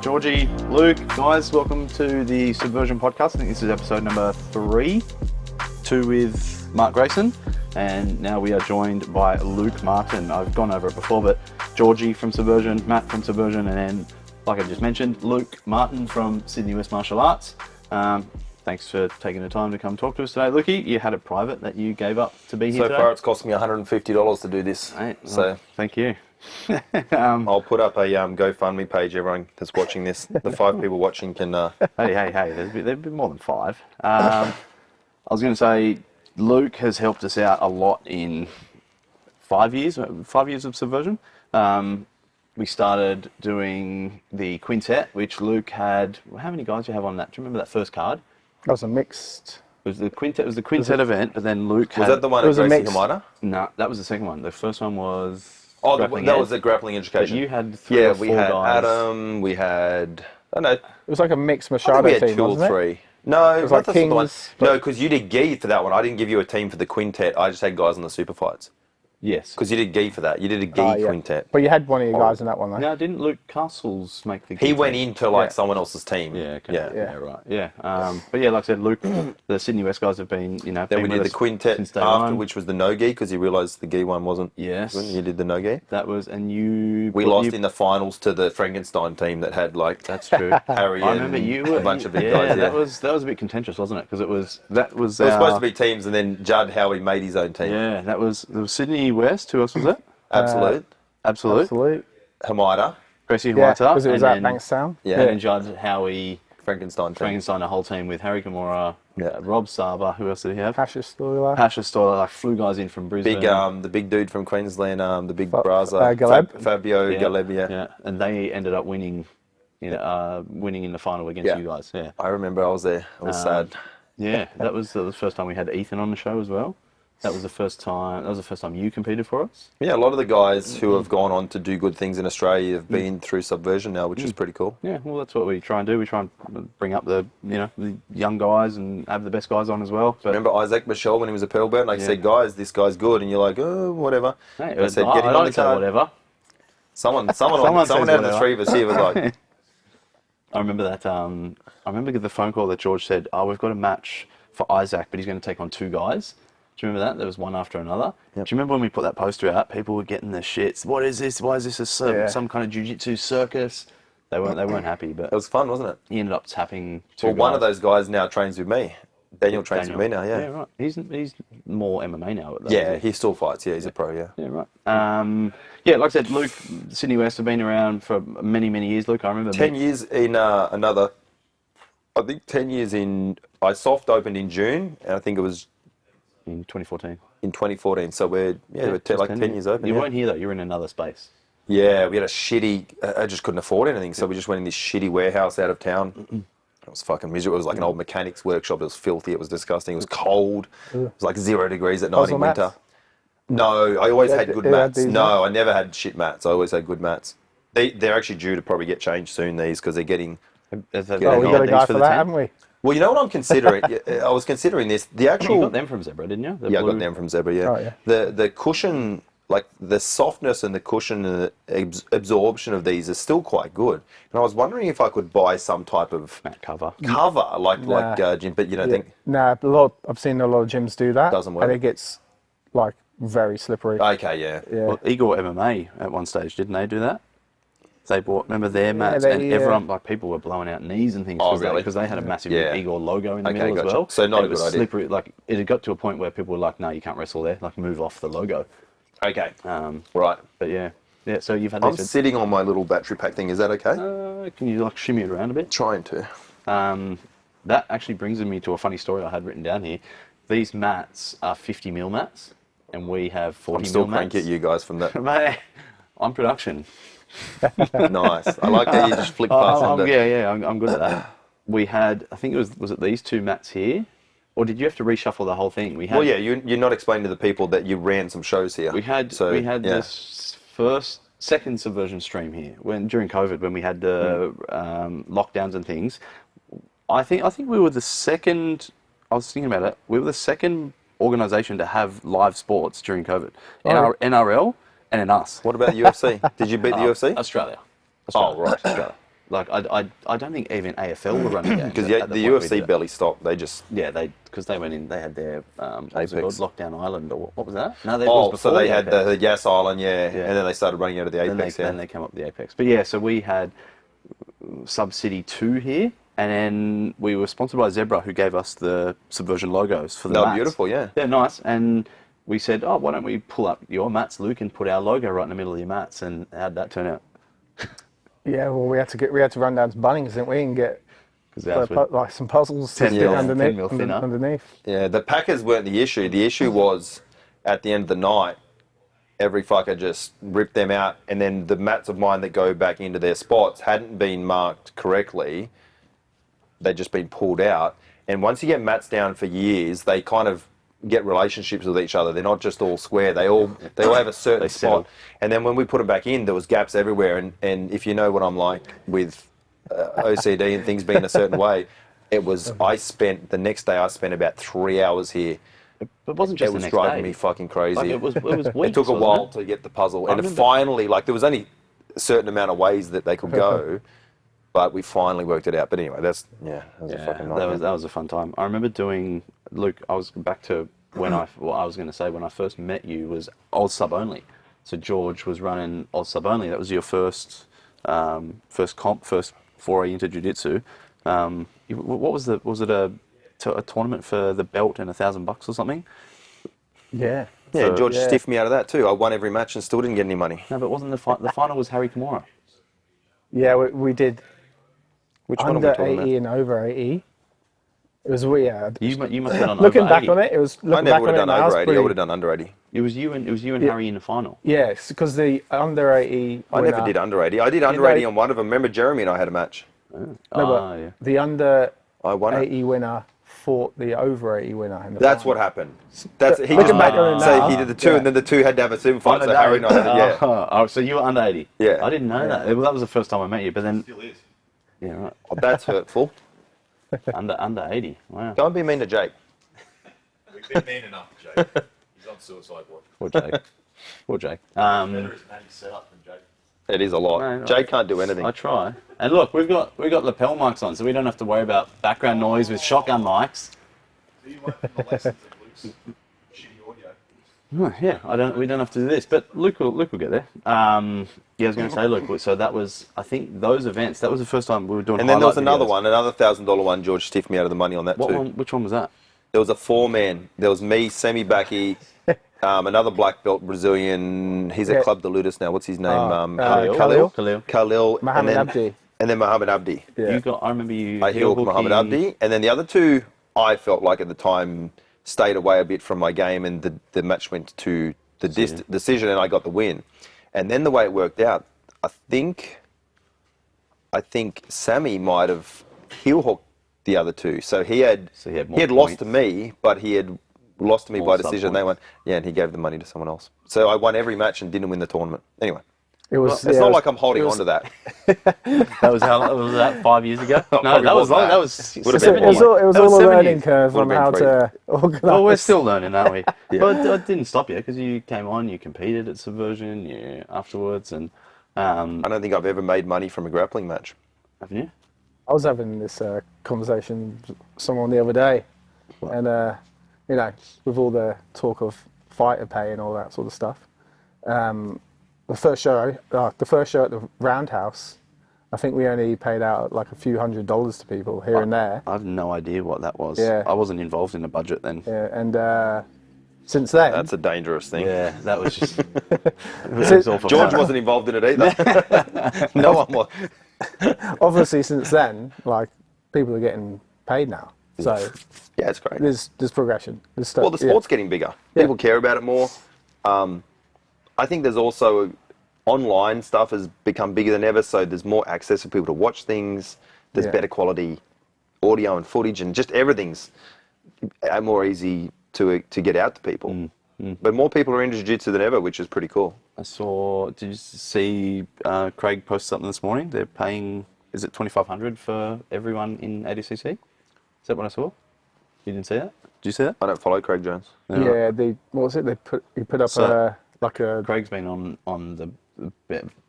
Georgie, Luke, guys, welcome to the Subversion podcast. I think this is episode number 3, 2 with Mark Grayson, and now we are joined by Luke Martin. I've gone over it before, but Georgie from Subversion, Matt from Subversion, and then, like I just mentioned, Luke Martin from Sydney West Martial Arts. Thanks for taking the time to come talk to us today, Lukey. You had it private that you gave up to be here today. So far, it's cost me $150 to do this. Right, so well, thank you. I'll put up a GoFundMe page. Everyone that's watching this, the 5 people watching can. Hey, there've been more than 5. I was going to say, Luke has helped us out a lot in 5 years of Subversion. We started doing the quintet, which Luke had. How many guys do you have on that? Do you remember that first card? That was a mixed. It was the quintet event, but then Luke Was had. that the one it at was a Gracie mix. Hamada? No, that was the second one. The first one was. Oh, Grappling that Ed. was the grappling But education. you had 3 or 4 we had guys. Adam. We had. I don't know. It was like a mixed I think Machado we had team, 2 or wasn't it? 3. No, It was like that's not the one. Kings, No, because you did gi for that one. I didn't give you a team for the quintet. I just had guys on the super fights. Yes. Because you did gi for that. You did a gi Yeah. quintet. But you had one of your guys in that one, though. Now, didn't Luke Castles make the? He went into like Yeah. someone else's team. Yeah, okay. Yeah. Right. Yeah. But yeah, like I said, Luke, the Sydney West guys have been, Then been we with did the us quintet since day after, one. which was the no-gi, because you realised the gi one wasn't. Yes. When you did the no-gi. That was, and you. We lost in the finals to the Frankenstein team that had like That's true. Harry I and remember you. a bunch of big yeah, guys. Yeah, that was a bit contentious, wasn't it? Because it was supposed to be teams, and then Judd Howie made his own team. Yeah, there was Sydney West. Who else was it? Absolute, Absolute. Absolute. Hamida, Gracie Yeah, Huata. because it was and at then- Bankstown. yeah, And then Judd Howie, Frankenstein team. Frankenstein, a whole team with Harry Kimura, Yeah. Rob Saba. Who else did he have? Pasha Stoiler. Pasha Stoller, like flew guys in from Brisbane. Big, the big dude from Queensland, the big Fa- Braza, Galeb? Fabio Yeah. Galeb. Yeah. Yeah, and they ended up winning, winning in the final against Yeah. you guys. Yeah, I remember I was there. It was sad. yeah, that was the first time we had Ethan on the show as well. That was the first time. That was the first time you competed for us. Yeah, a lot of the guys who have gone on to do good things in Australia have been through Subversion now, which is pretty cool. Yeah, well, that's what we try and do. We try and bring up the the young guys and have the best guys on as well. But Remember Isaac Michelle when he was a pearl belt? Like, Yeah. said, guys, this guy's good, and you're like, oh, whatever. hey, I said, get him I on don't the say card. whatever. Someone Someone out says of the whatever. 3 of us here was like, I remember that. I remember the phone call that George said, "Oh, we've got a match for Isaac, but he's going to take on 2 guys." Do you remember that? There was one after another. Yep. Do you remember when we put that poster out? People were getting the shits. What is this? Why is this some kind of jiu-jitsu circus? They weren't happy, but it was fun, wasn't it? he ended up tapping 2 Well, one of guys. those guys now trains with me. Daniel trains with me now, Yeah, yeah. right. He's more MMA now. Though, Yeah, isn't he still fights. Yeah, he's a pro, yeah. Yeah, right. Yeah, like I said, Luke, Sydney West have been around for many, many years. Luke, I remember 10 years in I think 10 years in, I soft opened in June, and I think it was in 2014. in 2014. So we're just 10 years open. You yeah. weren't here though. You were in another space. Yeah, we had a shitty, I just couldn't afford anything. So we just went in this shitty warehouse out of town. It was fucking miserable. It was like an old mechanic's workshop. It was filthy. It was disgusting. It was cold. It was like 0 degrees at night Puzzle in winter. mats? No, I always had good they had mats. these No, I never had shit mats. I always had good mats. They're actually due to probably get changed soon, these, because they're getting... Have they Oh, we got got a these guy for for the that, 10? haven't we? Well, you know what I'm considering? I was considering this. The actual... You got them from Zebra, didn't you? The Yeah, I blue- got them from Zebra, yeah. Oh, yeah. The cushion, like the softness and the cushion and the absorption of these is still quite good. And I was wondering if I could buy some type of Mat cover. cover, like Nah. Jim, but you don't Yeah. think... Nah, I've seen a lot of gyms do that. Doesn't work. And it gets, like, very slippery. Okay, yeah. Yeah. Well, Igor MMA at one stage, didn't they do that? They bought, remember their mats, they- and yeah. everyone, like people were blowing out knees and things Oh, because really? they had a massive Yeah. Igor logo in the Okay, middle as gotcha. well. So not And a it was good idea. slippery. Like it had got to a point where people were like, "No, you can't wrestle there. Like move off the logo." Okay, Um, right. but yeah. So you've had I'm this. sitting on my little battery pack thing. Is that okay? Can you like shimmy it around a bit? Trying to. That actually brings me to a funny story I had written down here. These mats are 50 mil mats, and we have 40 I'm still mil mats. cranky at you guys from that. Mate, I'm production. Nice. I like that you just flick past them. I'm good at that. We had, I think was it these 2 mats here, or did you have to reshuffle the whole thing? We had, Well, yeah, you're not explaining to the people that you ran some shows here. we had yeah. this second Subversion stream here during COVID when we had the lockdowns and things. I think we were the second. I was thinking about it. We were the second organisation to have live sports during COVID. NRL and then us. What about UFC? Did you beat the UFC? Australia. Oh, right. Australia. Like I don't think even AFL were running games Because at the point we did UFC it. barely stopped. They just because they went in. They had their what was it Apex. called? Lockdown Island, or what was that? No, it was before so they the had Apex. the Yas Island, Yeah. and then they started running out of the Apex. Then they came up with the Apex. But yeah, so we had Sub City 2 here, and then we were sponsored by Zebra, who gave us the Subversion logos for the They were mats. beautiful, yeah. They're nice, and we said, oh, why don't we pull up your mats, Luke, and put our logo right in the middle of your mats, and how'd that turn out? Yeah, well, we had to run down to Bunnings, didn't we, and get like some puzzles to 10 stick mil, underneath. 10 mil thinner. Underneath. Yeah, the Packers weren't the issue. The issue was at the end of the night, every fucker just ripped them out, and then the mats of mine that go back into their spots hadn't been marked correctly. They'd just been pulled out. And once you get mats down for years, they kind of get relationships with each other. They're not just all square. They all have a certain settle. spot. And then when we put them back in, there was gaps everywhere. And if you know what I'm like with OCD and things being a certain way, I spent about 3 hours here. But it wasn't just It the was next driving day. me fucking crazy. Like, it was weeks, It took a wasn't while it? to get the puzzle. I And it remember- finally, like, there was only a certain amount of ways that they could go, but we finally worked it out. But anyway, that was a fucking nightmare. that was a fun time. I remember doing, Luke, I was back to when I was going to say when I first met you was Oz Sub Only. So George was running Oz Sub Only. That was your first foray into jiu-jitsu. What was it a tournament for the belt and $1,000 or something? Yeah. Yeah, So- George stiffed me out of that too. I won every match and still didn't get any money. No, but wasn't the final was Harry Kimura? Yeah, we did Which one are we under talking 80 and over 80. It was weird. You must have been on Looking over back 80. on it, it was. I Looking never back would on have it done now, over it's 80. I pretty- would have done under 80. It was you and Harry in the final. Yes, because the under 80. I never did under 80. I did under they- 80 on one of them. Remember Jeremy and I had a match. No, but yeah. the under I won it. 80 winner fought the over 80 winner. In the That's final. what happened. He Looking just back made on it so now, he did the two, yeah. and then the two had to have a super fight. So Harry and I had it. Yeah, Oh, so you were under 80? Yeah. I didn't know that. Well, that was the first time I met you, but then... Still is. Yeah, right. oh, that's hurtful. Under 80. Wow. Don't be mean to Jake. We've been mean enough, Jake. He's on suicide watch. Poor Jake. Poor Jake. Better is Matty set up than Jake. It is a lot. No, Jake can't do anything. I try. And look, we've got lapel mics on, so we don't have to worry about background noise with shotgun mics. Do you want from the lessons of Luke's shitty audio? Oh, yeah, we don't have to do this, but Luke will get there. Yeah, I was going to say, Luke. So that was, I think, those events. That was the first time we were doing. And then there was highlight another videos. one, another $1,000 one. George stiffed me out of the money on that What too. one? Which one was that? There was a 4-man. There was me, Semi Baki, another black belt Brazilian. He's at Club de Ludus now. What's his name? Khalil. Mohammed and then, Abdi. And then Mohammed Abdi. Yeah. You got. I remember you. I healed heel Mohammed hooking- Abdi. And then the other two, I felt like at the time stayed away a bit from my game, and the match went to the decision, and I got the win. And then the way it worked out, I think Sammy might have heel hooked the other two. So he had more lost to points. me, but he had lost to me More by decision. They went, sub-points. and he gave the money to someone else. So I won every match and didn't win the tournament. Anyway, It was. it's not like I'm holding on to that. That was how was that 5 years ago? No, Probably that was more long. than That was. Would have 7 been It was years. all, it was That all a 7 learning years. curve Would on have how been to organise. Well, we're still learning, aren't we? But it didn't stop you because you came on, you competed at Subversion, afterwards, and I don't think I've ever made money from a grappling match. haven't you? I was having this conversation with someone the other day, and you know, with all the talk of fighter pay and all that sort of stuff, the first show at the Roundhouse, I think we only paid out like a few $100s to people here and there. I have no idea what that was. Yeah. I wasn't involved in the budget then. Yeah, and since then, That's a dangerous thing. Yeah, that was just. It was all for George fun. wasn't involved in it either. No one was. obviously since then, like people are getting paid now. So Yeah, it's great. there's progression. There's stuff. Well, the sport's getting bigger. People care about it more. I think there's also online stuff has become bigger than ever, so there's more access for people to watch things. There's Yeah. better quality audio and footage, and just everything's more easy to get out to people. But more people are into jiu-jitsu than ever, which is pretty cool. I saw. Did you see Craig post something this morning? They're paying. Is it 2,500 for everyone in ADCC? Is that what I saw? You didn't see that? Did you see that? I don't follow Craig Jones. Yeah, what was it? He put up So- like a Craig's been on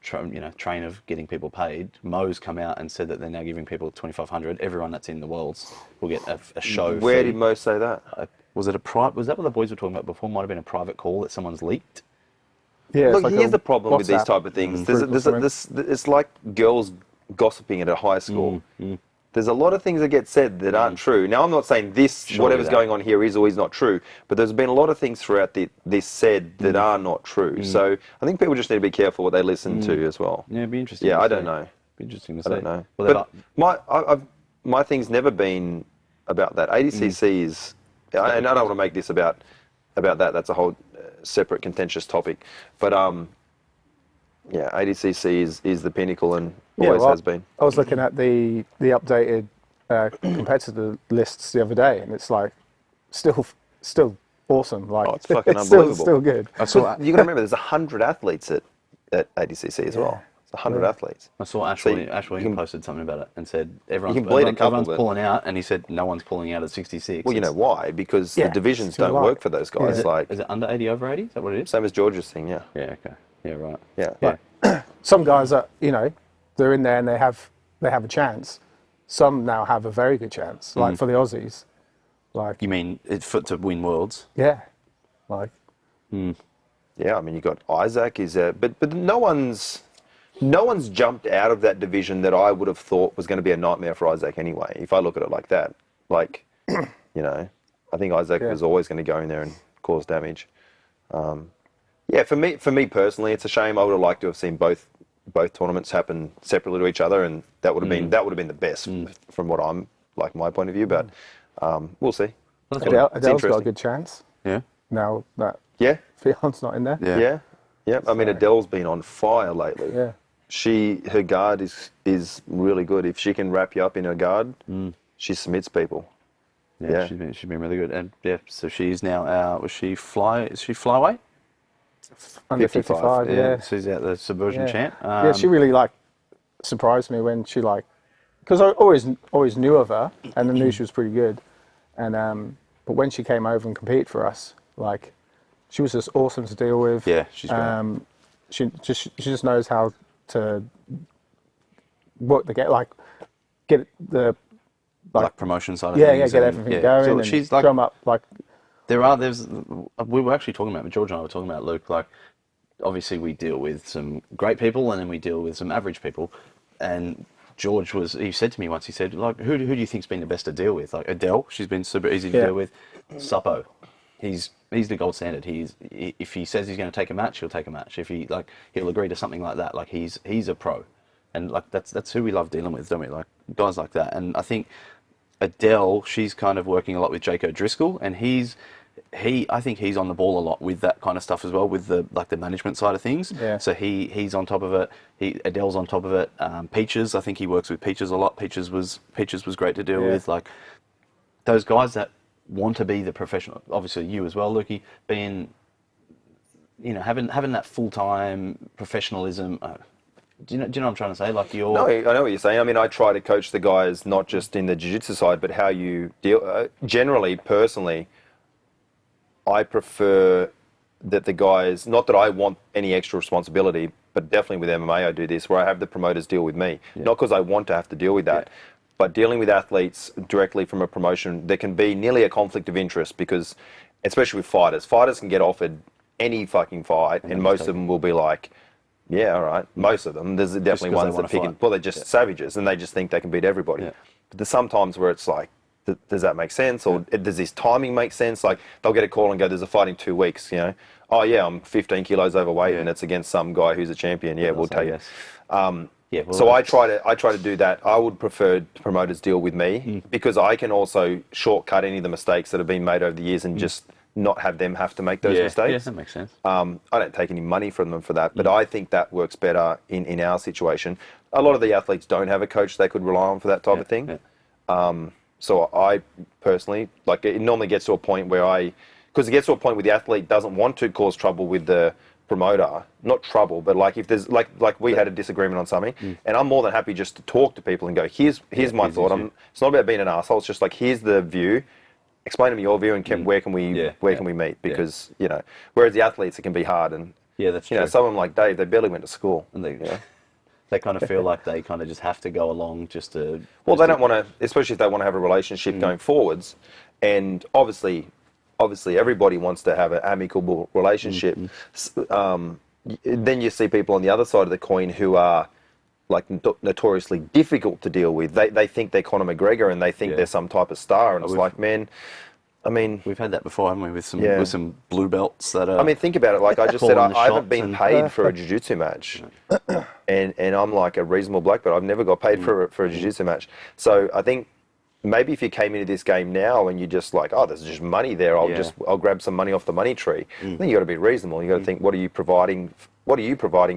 train of getting people paid, Mo's come out and said that they're now giving people 2,500. Everyone that's in the Worlds will get a show. Where fee. did Mo say that? Was that what the boys were talking about before? Might have been a private call that someone's leaked. Yeah, Look, it's like here's a the problem with these WhatsApp type of things. group or something. It's like girls gossiping at a high school. There's a lot of things that get said that aren't true. Now, I'm not saying whatever's going on here is always not true, but there's been a lot of things throughout this said that are not true. So I think people just need to be careful what they listen to as well. Yeah, it'd be interesting. Yeah, to I see. don't know. Be interesting to I see. don't know. Well, But my thing's never been about that. ADCC is, and I don't want to make this about that. That's a whole separate contentious topic. But yeah, ADCC is the pinnacle and always has been. I was looking at the updated competitor lists the other day, and it's like still awesome. Like Oh, it's fucking still unbelievable. good. I saw You got to remember, there's 100 athletes at ADCC as well. It's 100 athletes. Ash So William posted something about it and said everyone's bleed a couple, but- pulling out, and he said no one's pulling out at 66. Well, you know why? Because the divisions it's too don't light. work for those guys. Is it under 80 over 80? Is that what it is? Same as George's thing, yeah. Yeah. Okay. Yeah. Right. Yeah. Some guys that they're in there and they have a chance. Some now have a very good chance. Like for the Aussies, like You mean to win worlds? yeah, like Yeah, I mean, you got Isaac is but no one's jumped out of that division that I would have thought was going to be a nightmare for Isaac anyway. If I look at it like that, like I think Isaac was always going to go in there and cause damage. Yeah, for me personally, it's a shame. I would have liked to have seen both tournaments happen separately to each other, and that would have been the best from what I'm like my point of view. But we'll see. Adele's got a good chance Yeah. now that Yeah, Fion's not in there. yeah. I mean, Adele's been on fire lately. Yeah. Her guard is really good. If she can wrap you up in her guard, she submits people. Yeah. She's been really good, and so she's now is she flyweight? Under 55, yeah. She's out the Subversion champ. Yeah, she really surprised me when she because I always knew of her and I knew she was pretty good, and but when she came over and competed for us, she was just awesome to deal with. Yeah, she's great. She just knows how to work the get the promotion side of yeah things. get everything going So and she's drum up we were actually talking about, George and I were talking about, Luke, obviously we deal with some great people and then we deal with some average people, and George he said to me once, he said, who do you think's been the best to deal with? Like Adele, she's been super easy to deal with. Supo, he's the gold standard. If he says he's going to take a match, he'll take a match. If he'll agree to something like that, he's a pro, and that's who we love dealing with, don't we? Like guys like that. And I think Adele, she's kind of working a lot with Jake O'Driscoll, and I think he's on the ball a lot with that kind of stuff as well, with the management side of things. Yeah. So he's on top of it. Adele's on top of it. Peaches, I think he works with Peaches a lot. Peaches was great to deal with. Like those guys that want to be the professional. Obviously, you as well, Lukey, being having that full time professionalism. Do you know what I'm trying to say? No, I know what you're saying. I mean, I try to coach the guys not just in the jiu-jitsu side, but how you deal. Generally, personally, I prefer that the guys, not that I want any extra responsibility, but definitely with MMA I do this, where I have the promoters deal with me. Yeah. Not because I want to have to deal with that, but dealing with athletes directly from a promotion, there can be nearly a conflict of interest because, especially with fighters can get offered any fucking fight, and most of them will be like, yeah, all right. Most of them. There's definitely ones that pick. Well, they're just savages, and they just think they can beat everybody. Yeah. But there's sometimes where it's like, does that make sense? Or does this timing make sense? Like, they'll get a call and go, there's a fight in 2 weeks, Oh, yeah, I'm 15 kilos overweight, and it's against some guy who's a champion. Yeah, we'll take it. So I try to do that. I would prefer promoters deal with me because I can also shortcut any of the mistakes that have been made over the years and just not have them have to make those mistakes. Yeah, that makes sense. I don't take any money from them for that, but I think that works better in our situation. A lot of the athletes don't have a coach they could rely on for that type of thing. Yeah. So I personally, it normally gets to a point where because it gets to a point where the athlete doesn't want to cause trouble with the promoter, not trouble, but if there's we had a disagreement on something, and I'm more than happy just to talk to people and go, here's my thought. It's not about being an asshole. It's just here's the view. Explain to me your view and where can we meet? Because whereas the athletes, it can be hard, and Yeah, that's You know, true. someone like Dave, they barely went to school. And they kind of feel like they kind of just have to go along just to... Well, they don't want to, especially if they want to have a relationship going forwards. And obviously everybody wants to have an amicable relationship. Then you see people on the other side of the coin who are like notoriously difficult to deal with. They think they're Conor McGregor and they think they're some type of star. And it's like, man, I mean... We've had that before, haven't we, with some blue belts that are... I mean, think about it. Like I just said, calling the I haven't shots been and- paid for a jiu-jitsu match. And I'm like a reasonable black belt. I've never got paid for a jiu-jitsu match. So I think maybe if you came into this game now and you just like, oh, there's just money there, I'll grab some money off the money tree. Then you got to be reasonable. You got to think, what are you providing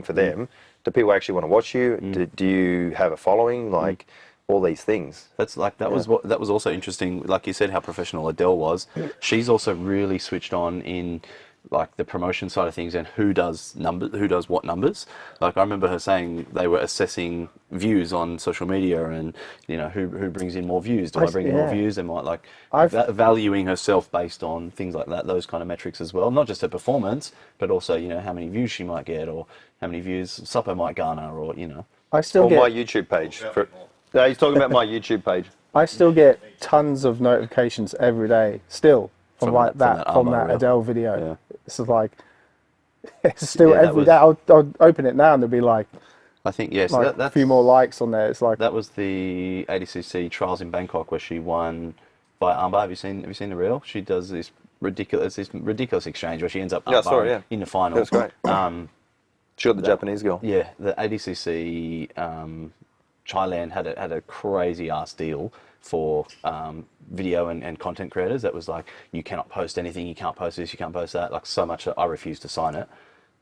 for them? Do people actually want to watch you? Do you have a following? Like all these things. That's like that was also interesting. Like you said, how professional Adele was. She's also really switched on in like the promotion side of things and who does what numbers. Like I remember her saying they were assessing views on social media and you know who brings in more views. Do I bring in more views? They might like valuing herself based on things like that. Those kind of metrics as well. Not just her performance, but also you know how many views she might get or how many views Supo might garner or you know. I still get my YouTube page. No, he's talking about my YouTube page. I still get tons of notifications every day still from that Adele video. Yeah. It's like it's still every day. I'll open it now and there'll be like I think yes, like a few more likes on there. It's like that was the ADCC Trials in Bangkok where she won by armbar. Have you seen the reel? She does this ridiculous exchange where she ends up armbarring in the final. That's great. She got the Japanese girl. Yeah, the ADCC Thailand had a crazy ass deal for video and content creators that was like you cannot post anything, you can't post this, you can't post that, like so much that I refused to sign it.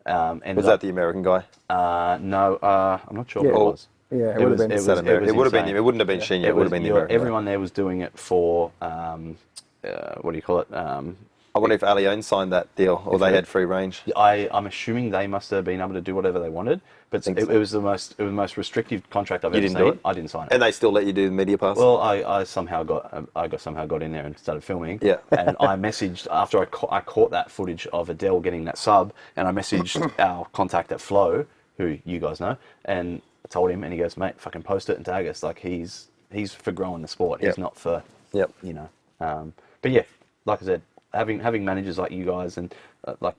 Was that the American guy? No, I'm not sure what it was. Yeah, it would have been. It would have been. It wouldn't have been Shinya. It would have been the American. Everyone there was doing it for what do you call it? I wonder if Allianz signed that deal or they had free range. I'm assuming they must have been able to do whatever they wanted, but it was the most restrictive contract I've ever seen. Do it? I didn't sign it. And they still let you do the media pass? Well, I somehow got in there and started filming. Yeah. And I messaged after I caught that footage of Adele getting that sub, and I messaged our contact at Flow, who you guys know, and I told him, and he goes, "Mate, fucking post it and tag us. Like he's for growing the sport. He's not for you know." But yeah, like I said, having managers like you guys and like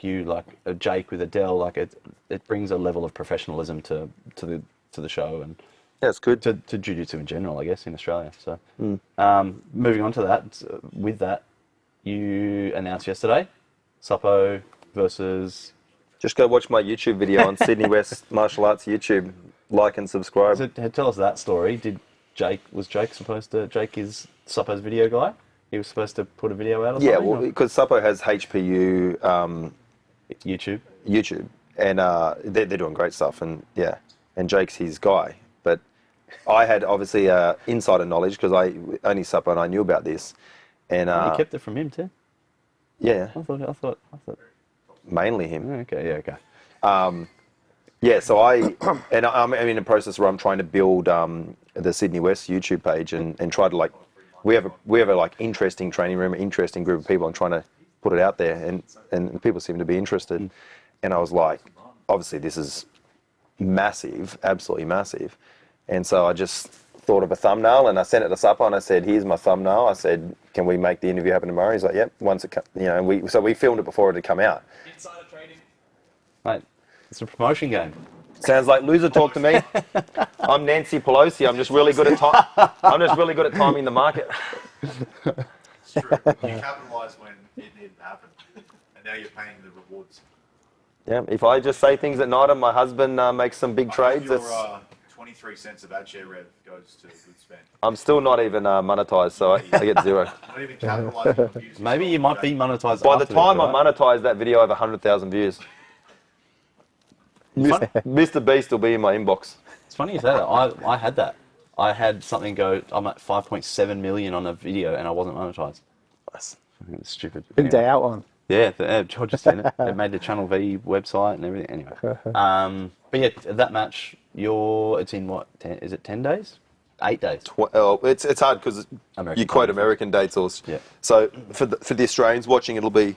Jake with Adele, like it brings a level of professionalism to the show and it's good to jiu-jitsu in general, I guess, in Australia. So moving on to that, with that, you announced yesterday Supo versus. Just go watch my YouTube video on Sydney West Martial Arts YouTube. Like and subscribe. So, tell us that story. Jake is Supo's video guy? He was supposed to put a video out or something? Yeah, well, because Supo has HPU YouTube, and they're doing great stuff, and Jake's his guy. But I had obviously insider knowledge because only Supo and I knew about this, and you kept it from him too. Yeah, I thought mainly him. Okay. Yeah, so I'm in a process where I'm trying to build the Sydney West YouTube page and try to like we have a like interesting training room, interesting group of people. I'm trying to put it out there, and people seem to be interested. And I was like, obviously this is massive, absolutely massive. And so I just thought of a thumbnail and I sent it to Supo and I said, "Here's my thumbnail." I said, "Can we make the interview happen tomorrow?" He's like, "Yep." Once it we filmed it before it had come out. Insider trading. Mate, it's a promotion game. Sounds like loser talk to me. I'm Nancy Pelosi. I'm just really good at timing the market. It's true. You capitalised when it needed to happen, and now you're paying the rewards. Yeah, if I just say things at night and my husband makes some big trades, your 23 cents of ad share rev goes to good spend. I'm still not even monetized, so I get zero. Not even capitalising on views. Maybe you might be monetized. By the time I monetize that video, I have 100,000 views. Mr. Beast will be in my inbox. It's funny you say that. I had that. I had something go. I'm at 5.7 million on a video, and I wasn't monetized. That's fucking stupid. Big day out on. Yeah, George just seen it. They made the Channel V website and everything. Anyway, but yeah, that match. It's in what? Is it 10 days? 8 days. It's hard because you quote American dates, or so for the Australians watching, it'll be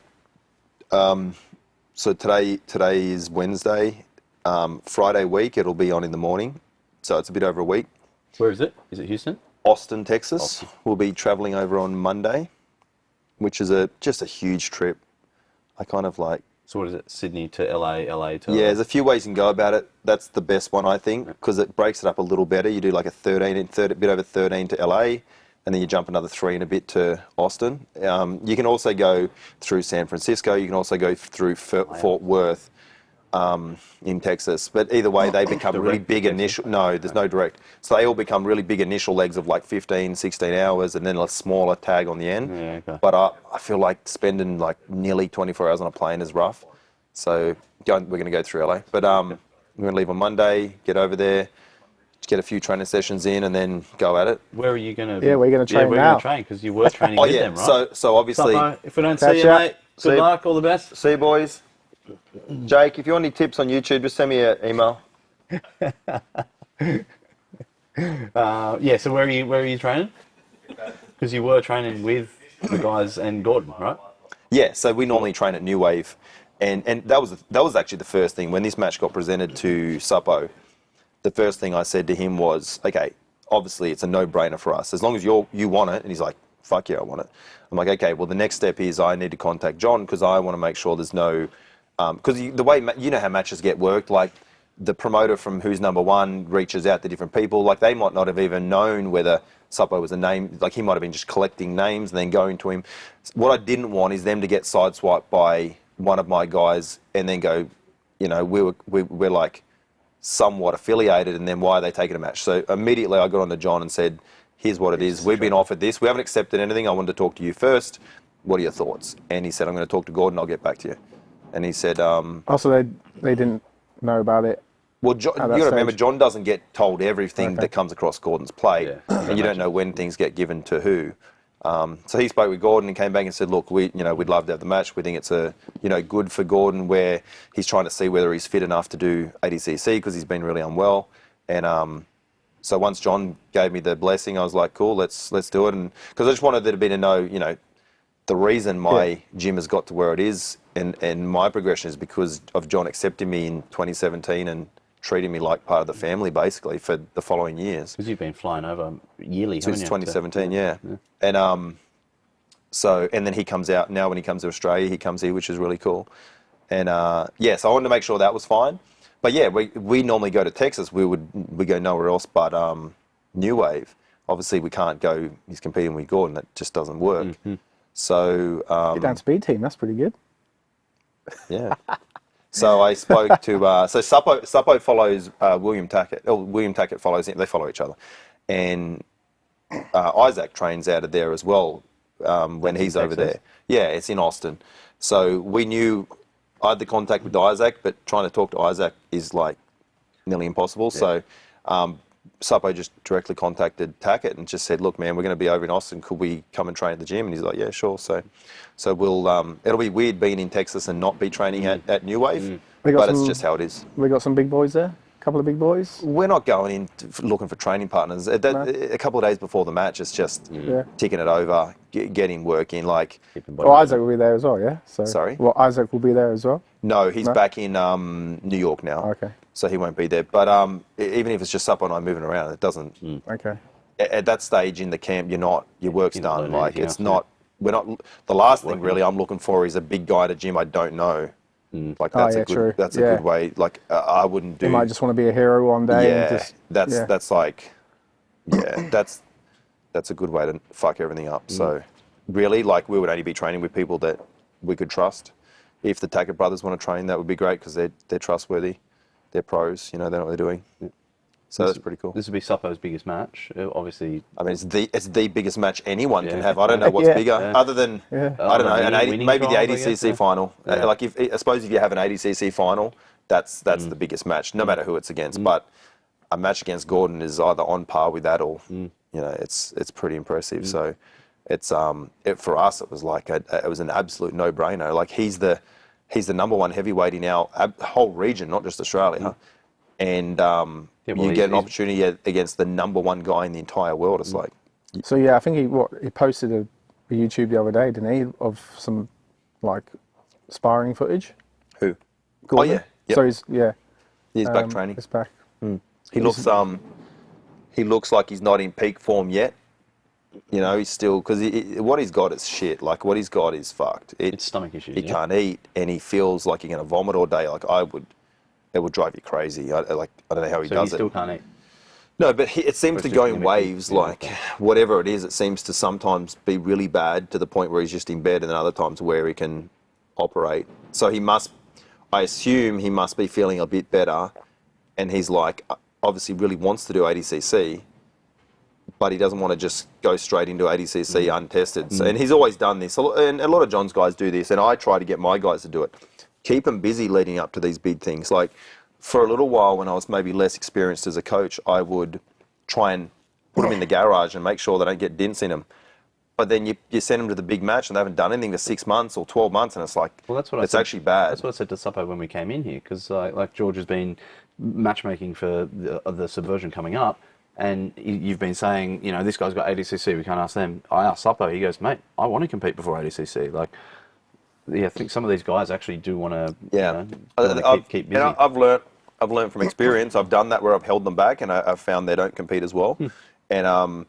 So today is Wednesday. Friday week, it'll be on in the morning. So it's a bit over a week. Where is it? Is it Houston? Austin, Texas. We'll be traveling over on Monday, which is just a huge trip. I kind of like... So what is it? Sydney to LA, LA to... Yeah, there's a few ways you can go about it. That's the best one, I think, because it breaks it up a little better. You do like a bit over 13 to LA, and then you jump another 3 and a bit to Austin. You can also go through San Francisco. You can also go through Fort Worth in Texas. But either way, they become really big initial... No, there's no direct. So they all become really big initial legs of like 15, 16 hours, and then a smaller tag on the end. Yeah, okay. But I feel like spending like nearly 24 hours on a plane is rough. So we're going to go through LA. But we're going to leave on Monday, get over there, get a few training sessions in, and then go at it. Where are you going to... Yeah, we're going to train we're now. going to train, because you were training with them, right? So obviously... Suppo, if we don't see Catch you, ya. mate, good luck, all the best. See you, boys. Jake, if you want any tips on YouTube, just send me an email. Yeah, so where are you training? Because you were training with the guys and Gordon, right? Yeah, so we normally train at New Wave, and that was actually the first thing when this match got presented to Supo. The first thing I said to him was, okay, obviously it's a no-brainer for us as long as you want it. And he's like, fuck yeah, I want it. I'm like, okay, well the next step is I need to contact John because I want to make sure there's no, because the way you know how matches get worked, like the promoter from who's number one reaches out to different people, like they might not have even known whether Supo was a name, like he might have been just collecting names and then going to him. What I didn't want is them to get sideswiped by one of my guys and then go, you know, we're like somewhat affiliated, and then why are they taking a match? So immediately I got on to John and said, here's what it is. We've been offered this. We haven't accepted anything. I wanted to talk to you first. What are your thoughts? And he said, I'm going to talk to Gordon. I'll get back to you. And he said... Also, they didn't know about it. Well, John, you got to remember, John doesn't get told everything that comes across Gordon's plate, and you don't know when things get given to who. So he spoke with Gordon and came back and said, look, we'd love to have the match. We think it's good for Gordon, where he's trying to see whether he's fit enough to do ADCC because he's been really unwell. And so once John gave me the blessing, I was like, cool, let's do it. And because I just wanted there to be to know, the reason my gym has got to where it is and my progression is because of John accepting me in 2017 and treating me like part of the family, basically, for the following years. Because you've been flying over yearly, Since haven't you? 2017, yeah. And and then he comes out, now when he comes to Australia, he comes here, which is really cool. And so I wanted to make sure that was fine. But yeah, we normally go to Texas. We go nowhere else but New Wave. Obviously, we can't go, he's competing with Gordon, that just doesn't work. Mm-hmm. So... Get down to speed team, that's pretty good. Yeah. So I spoke to... so Supo follows William Tackett. Oh, William Tackett follows him. They follow each other. And Isaac trains out of there as well when he's over there. Yeah, it's in Austin. So we knew... I had the contact with Isaac, but trying to talk to Isaac is like nearly impossible. Yeah. So Supo just directly contacted Tackett and just said, look, man, we're going to be over in Austin. Could we come and train at the gym? And he's like, yeah, sure. So we'll, it'll be weird being in Texas and not be training at New Wave, but it's just how it is. We got some big boys there? A couple of big boys? We're not going in looking for training partners. A couple of days before the match, it's just ticking it over, getting work in. Like, well, Isaac will be there as well, yeah? Sorry? Well, Isaac will be there as well? No, he's back in New York now. Okay. So he won't be there. But even if it's just Supo and I moving around, it doesn't... Okay. At that stage in the camp, your work's done. Like, it's not... We're not... The last thing, really, I'm looking for is a big guy at a gym I don't know. Like, that's a good way. Like, I wouldn't do... You might just want to be a hero one day. Yeah, and just, that's like... Yeah, that's a good way to fuck everything up. So, really, like, we would only be training with people that we could trust. If the Tackett brothers want to train, that would be great because they're trustworthy. They're pros, they know what they're doing. So that's pretty cool. This would be Suppo's biggest match, obviously. I mean, it's the biggest match anyone can have. I don't know what's bigger, other than, I don't know, maybe the ADCC final. Like, I suppose if you have an ADCC final, that's the biggest match, no matter who it's against. But a match against Gordon is either on par with that or, it's pretty impressive. So it's for us, it was like it was an absolute no-brainer. Like, he's the number one heavyweight in our whole region, not just Australia. And you get an opportunity against the number one guy in the entire world. It's like... So, yeah, I think he posted a YouTube the other day, didn't he, of some, like, sparring footage? Who? Gordon. Oh, yeah. Yep. So he's He's back training. He's back. He looks like he's not in peak form yet. You know, he's still, because what he's got is shit. Like, what he's got is fucked. It's stomach issues. He can't eat, and he feels like he's going to vomit all day. Like, it would drive you crazy. I don't know how he does he it. still can't eat. No, but it seems to It's go just in gonna be- waves. yeah, Like, whatever it is, it seems to sometimes be really bad to the point where he's just in bed, and then other times where he can operate. So I assume he must be feeling a bit better, and he's like, obviously really wants to do ADCC, but he doesn't want to just go straight into ADCC untested. So, and he's always done this, and a lot of John's guys do this, and I try to get my guys to do it. Keep them busy leading up to these big things. Like, for a little while when I was maybe less experienced as a coach, I would try and put them in the garage and make sure they don't get dints in them. But then you send them to the big match and they haven't done anything for 6 months or 12 months, and it's like, Well, that's what it's I said, actually bad. That's what I said to Supo when we came in here, because like George has been matchmaking for the Subversion coming up, and you've been saying, you know, this guy's got ADCC, we can't ask them. I asked Supo, he goes, mate, I want to compete before ADCC. Like, yeah, I think some of these guys actually do want to, Yeah, keep busy. And I've learned from experience. I've done that where I've held them back, and I've found they don't compete as well. And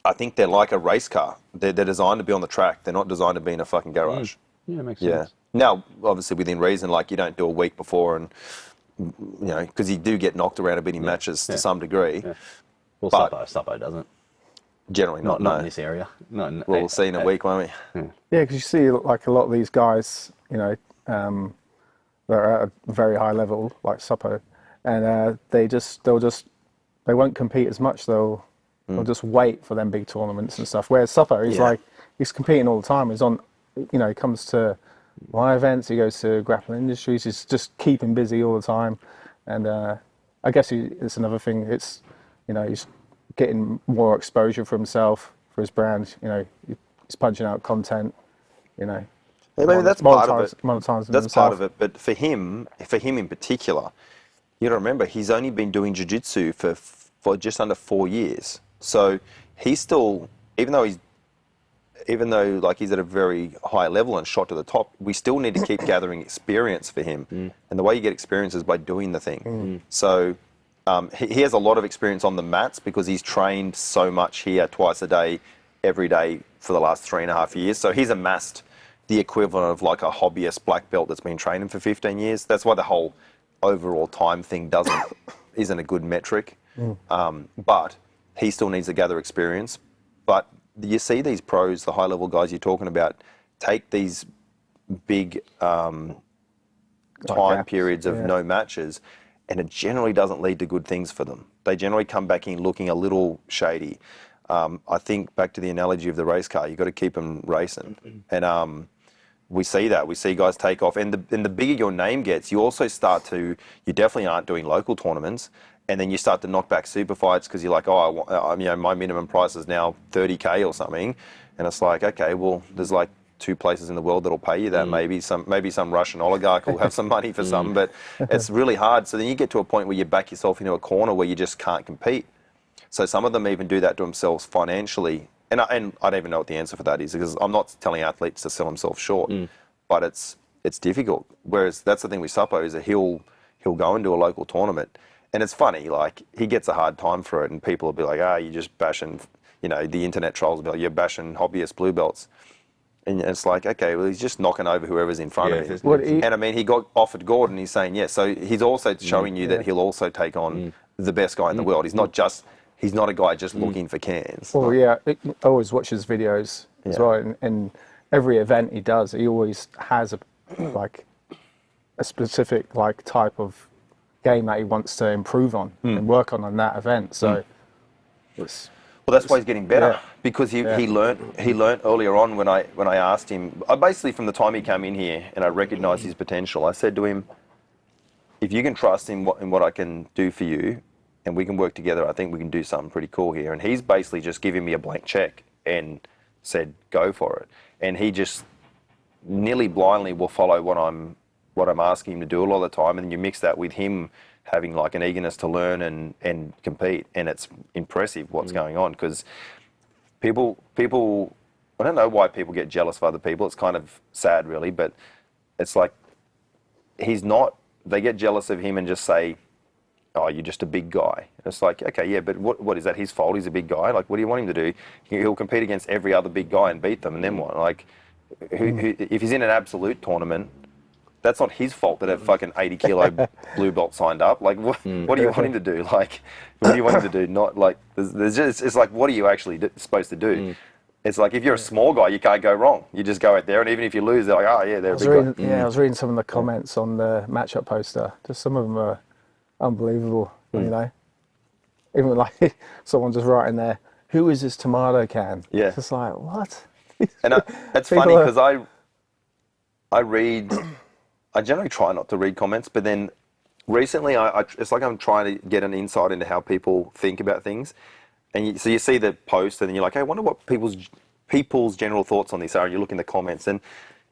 I think they're like a race car. They're designed to be on the track. They're not designed to be in a fucking garage. Yeah, it makes Yeah. sense. Now, obviously within reason, like you don't do a week before, and you know, because you do get knocked around a bit in matches to some degree. Yeah. Well, But- Supo doesn't. Generally not. Not no. in this area. Not in, Well, we'll see in a week, won't we? Yeah, because you see like a lot of these guys, you know, they're at a very high level, like Supo, and they won't compete as much. They'll just wait for them big tournaments and stuff. Whereas Supo, he's competing all the time. He's on, you know, he comes to my events, he goes to Grappling Industries. He's just keeping busy all the time, and I guess it's another thing. It's, you know, he's getting more exposure for himself, for his brand. You know, he's punching out content. You know, Yeah, maybe that's part of it. monetizing That's himself. part of it. But for him in particular, you got to remember he's only been doing jiu-jitsu for just under 4 years. So he's still, even though like he's at a very high level and shot to the top, we still need to keep gathering experience for him. And the way you get experience is by doing the thing. So he has a lot of experience on the mats because he's trained so much here twice a day, every day for the last 3.5 years. So he's amassed the equivalent of like a hobbyist black belt that's been training for 15 years. That's why the whole overall time thing isn't a good metric. But he still needs to gather experience. But you see these pros, the high level guys you're talking about, take these big time gaps, periods of no matches, and it generally doesn't lead to good things for them. They generally come back in looking a little shady. I think back to the analogy of the race car, you've got to keep them racing. And we see that. We see guys take off. And the bigger your name gets, you also start to, you definitely aren't doing local tournaments. And then you start to knock back super fights because you're like, you know, my minimum price is now 30K or something. And it's like, okay, well, there's like 2 places in the world that'll pay you that. Maybe some Russian oligarch will have some money for some, but it's really hard. So then you get to a point where you back yourself into a corner where you just can't compete. So some of them even do that to themselves financially. And I don't even know what the answer for that is, because I'm not telling athletes to sell themselves short, but it's difficult. Whereas that's the thing with Supo, is that he'll go into a local tournament. And it's funny, like, he gets a hard time for it, and people will be like, you're just bashing, you know, the internet trolls will be like, you're bashing hobbyist blue belts. And it's like, okay, well, he's just knocking over whoever's in front of him. And I mean, he got offered Gordon, he's saying yes. So he's also showing you that he'll also take on the best guy in the world. He's not a guy just looking for cans. Well, yeah, I always watch his videos as well, and every event he does, he always has a specific like type of game that he wants to improve on and work on that event. So it's, well, that's why he's getting better, yeah. because he learnt earlier on when I asked him, basically from the time he came in here and I recognised his potential, I said to him, if you can trust in what I can do for you, and we can work together, I think we can do something pretty cool here. And he's basically just giving me a blank check and said, go for it. And he just nearly blindly will follow what I'm asking him to do a lot of the time. And then you mix that with him having like an eagerness to learn and compete. And it's impressive what's going on, because people, I don't know why people get jealous of other people. It's kind of sad really, but it's like he's not. They get jealous of him and just say, "Oh, you're just a big guy." It's like, okay, yeah, but what is that his fault? He's a big guy. Like, what do you want him to do? He'll compete against every other big guy and beat them, and then what? Like, if he's in an absolute tournament, that's not his fault that a fucking 80-kilo blue belt signed up. Like, what do you want him to do? Like, what do you want him to do? Not like, there's just, it's like, what are you actually supposed to do? It's like, if you're a small guy, you can't go wrong. You just go out there, and even if you lose, they're like, oh yeah, they're a big guy. Yeah, I was reading some of the comments on the matchup poster. Just some of them are unbelievable, you know. Even like someone just writing there, "Who is this tomato can?" Yeah. It's just like, what? And it's funny because I read, I generally try not to read comments, but then recently it's like I'm trying to get an insight into how people think about things. And so you see the post and then you're like, hey, I wonder what people's general thoughts on this are. And you look in the comments and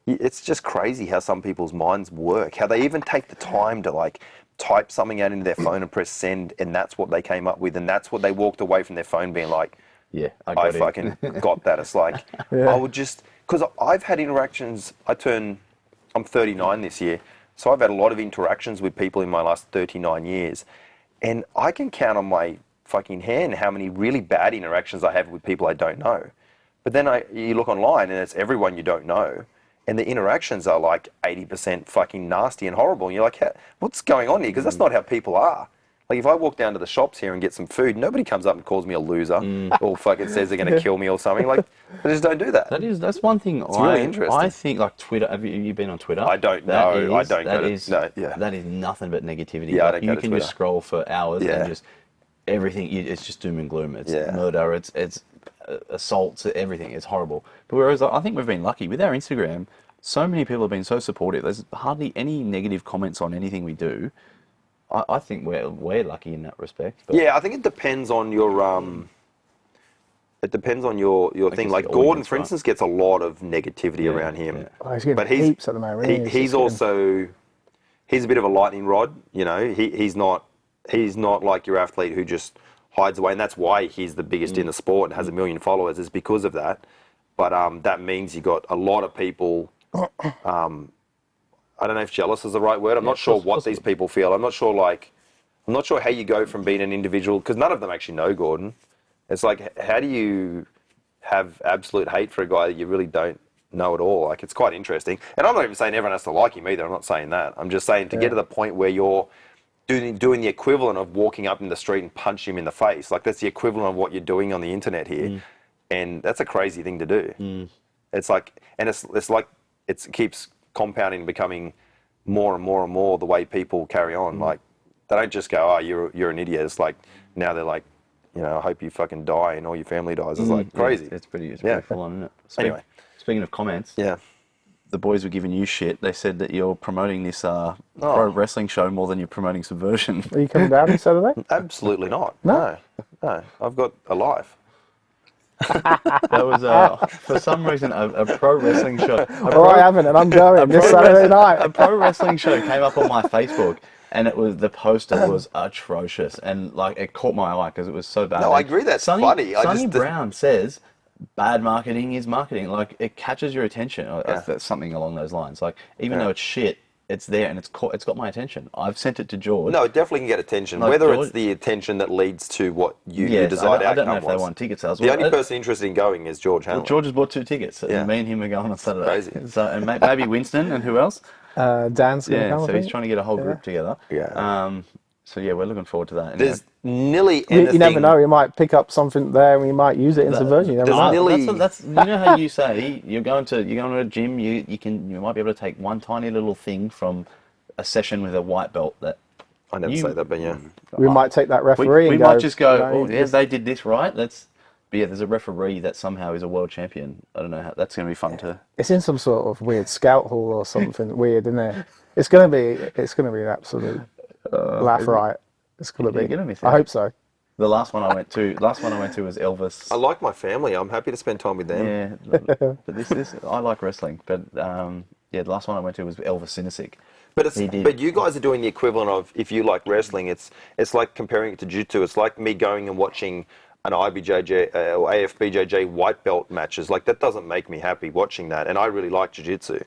it's just crazy how some people's minds work, how they even take the time to like type something out into their phone and press send, and that's what they came up with, and that's what they walked away from their phone being like, Yeah, I fucking got that. It's like, I would just, because I've had interactions, I'm 39 this year, so I've had a lot of interactions with people in my last 39 years, and I can count on my fucking hand how many really bad interactions I have with people I don't know. But then you look online and it's everyone you don't know, and the interactions are like 80% fucking nasty and horrible, and you're like, what's going on here? Because that's not how people are. Like, if I walk down to the shops here and get some food, nobody comes up and calls me a loser or fucking says they're going to kill me or something. Like, they just don't do that. That's one thing. It's really interesting. I think, like, Twitter. Have you been on Twitter? I don't know. I don't go to. No, yeah. That is nothing but negativity. Yeah, I like, don't go you to can Twitter. just scroll for hours Yeah. and just everything. It's just doom and gloom. It's Yeah. murder. It's assaults. Everything. It's horrible. But whereas I think we've been lucky with our Instagram. So many people have been so supportive. There's hardly any negative comments on anything we do. I think we're lucky in that respect. But Yeah, I think it depends on your thing. guess Like the Gordon, audience, for right? instance, gets a lot of negativity around him. yeah. Oh, he's getting But heaps at the moment. isn't he? It's he's just getting- also he's a bit of a lightning rod. You know, he's not like your athlete who just hides away, and that's why he's the biggest in the sport and has 1 million followers. Is because of that. But that means you got a lot of people. I don't know if jealous is the right word. I'm not sure what these people feel. I'm not sure how you go from being an individual, because none of them actually know Gordon. It's like, how do you have absolute hate for a guy that you really don't know at all? Like, it's quite interesting. And I'm not even saying everyone has to like him either. I'm not saying that. I'm just saying to get to the point where you're doing the equivalent of walking up in the street and punch him in the face. Like, that's the equivalent of what you're doing on the internet here. And that's a crazy thing to do. It's like, and it's like, it keeps compounding and becoming more and more and more the way people carry on. Like, they don't just go, oh, you're an idiot. It's like, now they're like, you know, I hope you fucking die and all your family dies. It's like crazy. It's pretty Yeah. full on, isn't it? Anyway. Speaking of comments, Yeah. the boys were giving you shit. They said that you're promoting this pro wrestling show more than you're promoting Subversion. Are you coming down on Saturday? Absolutely not. No. I've got a life. That was, for some reason, a pro wrestling show. Oh, I haven't, and I'm going this Saturday A night. pro wrestling show came up on my Facebook, and the poster was atrocious, and like it caught my eye because it was so bad. No, I agree, that's funny. Sonny Brown says bad marketing is marketing. Like, it catches your attention. That's something along those lines. Like, even though it's shit, it's there and it's got my attention. I've sent it to George. No, it definitely can get attention. Like Whether George- it's the attention that leads to what your Yes, desired I don't know outcome if they was. want ticket sales. The only person interested in going is George Hanlon. George has bought 2 tickets. Yeah. And me and him are going on Saturday. Crazy. So, and maybe Winston and who else? Dan's going to come, I So he's think. trying to get a whole group together. Yeah. So yeah, we're looking forward to that. There's nearly You anything. never know, you might pick up something there and you might use it in Subversion. You never there's know. nearly- That's you know how you say you're going to a gym. You might be able to take one tiny little thing from a session with a white belt that I never say that, but yeah. We might take that we referee and might just go. you know, Oh, yeah, they did this right. But yeah, there's a referee that somehow is a world champion. I don't know how that's going to be fun to. It's in some sort of weird scout hall or something weird, isn't it? It's gonna be an absolute laugh riot. It's gonna You're be. gonna miss I out. hope so. The last one I went to was Elvis. I like my family. I'm happy to spend time with them. Yeah, but this I like wrestling. But yeah, the last one I went to was Elvis Sinisic. But He did. but you guys are doing the equivalent of, if you like wrestling, it's like comparing it to jiu-jitsu. It's like me going and watching an IBJJ or AFBJJ white belt matches. Like, that doesn't make me happy watching that. And I really like jiu-jitsu.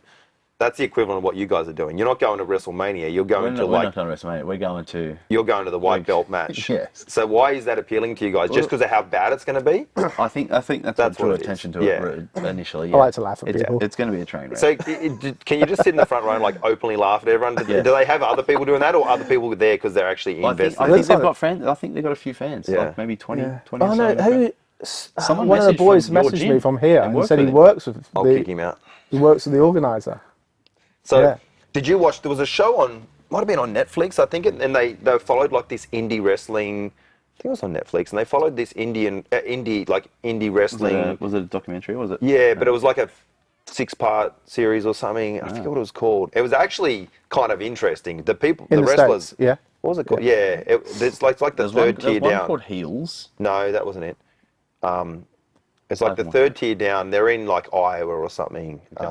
That's the equivalent of what you guys are doing. You're not going to WrestleMania. You're going to we're like not going to WrestleMania. We're going to. you're going to the white belt match. Yes. So why is that appealing to you guys? Just because of how bad it's going to be? I think that's what That's drew what it attention is. to Yeah. it initially. I like to laugh at it's, people. It's going to be a train wreck. So can you just sit in the front row and like openly laugh at everyone? Do they have other people doing that, or other people there because they're actually invested? I think they've got fans. I think they've got a few fans. Yeah. Like maybe 20, Yeah. 20 Oh or no, so. Someone one of the messaged boys from your messaged gym me from here and and said worked he with works with I'll kick him out. he works with the organizer. So Yeah. did you watch? There was a show on, might have been on Netflix, I think, and they followed like this indie wrestling. I think it was on Netflix, and they followed this indie wrestling. Was it a documentary? Or was it? Yeah, but it was like a 6-part series or something. I forget what it was called. It was actually kind of interesting. The wrestlers. States, yeah. What was it called? Yeah, it's like the There's third one tier down. called Heels. No, that wasn't it. It's like the third tier down. They're in like Iowa or something. Okay.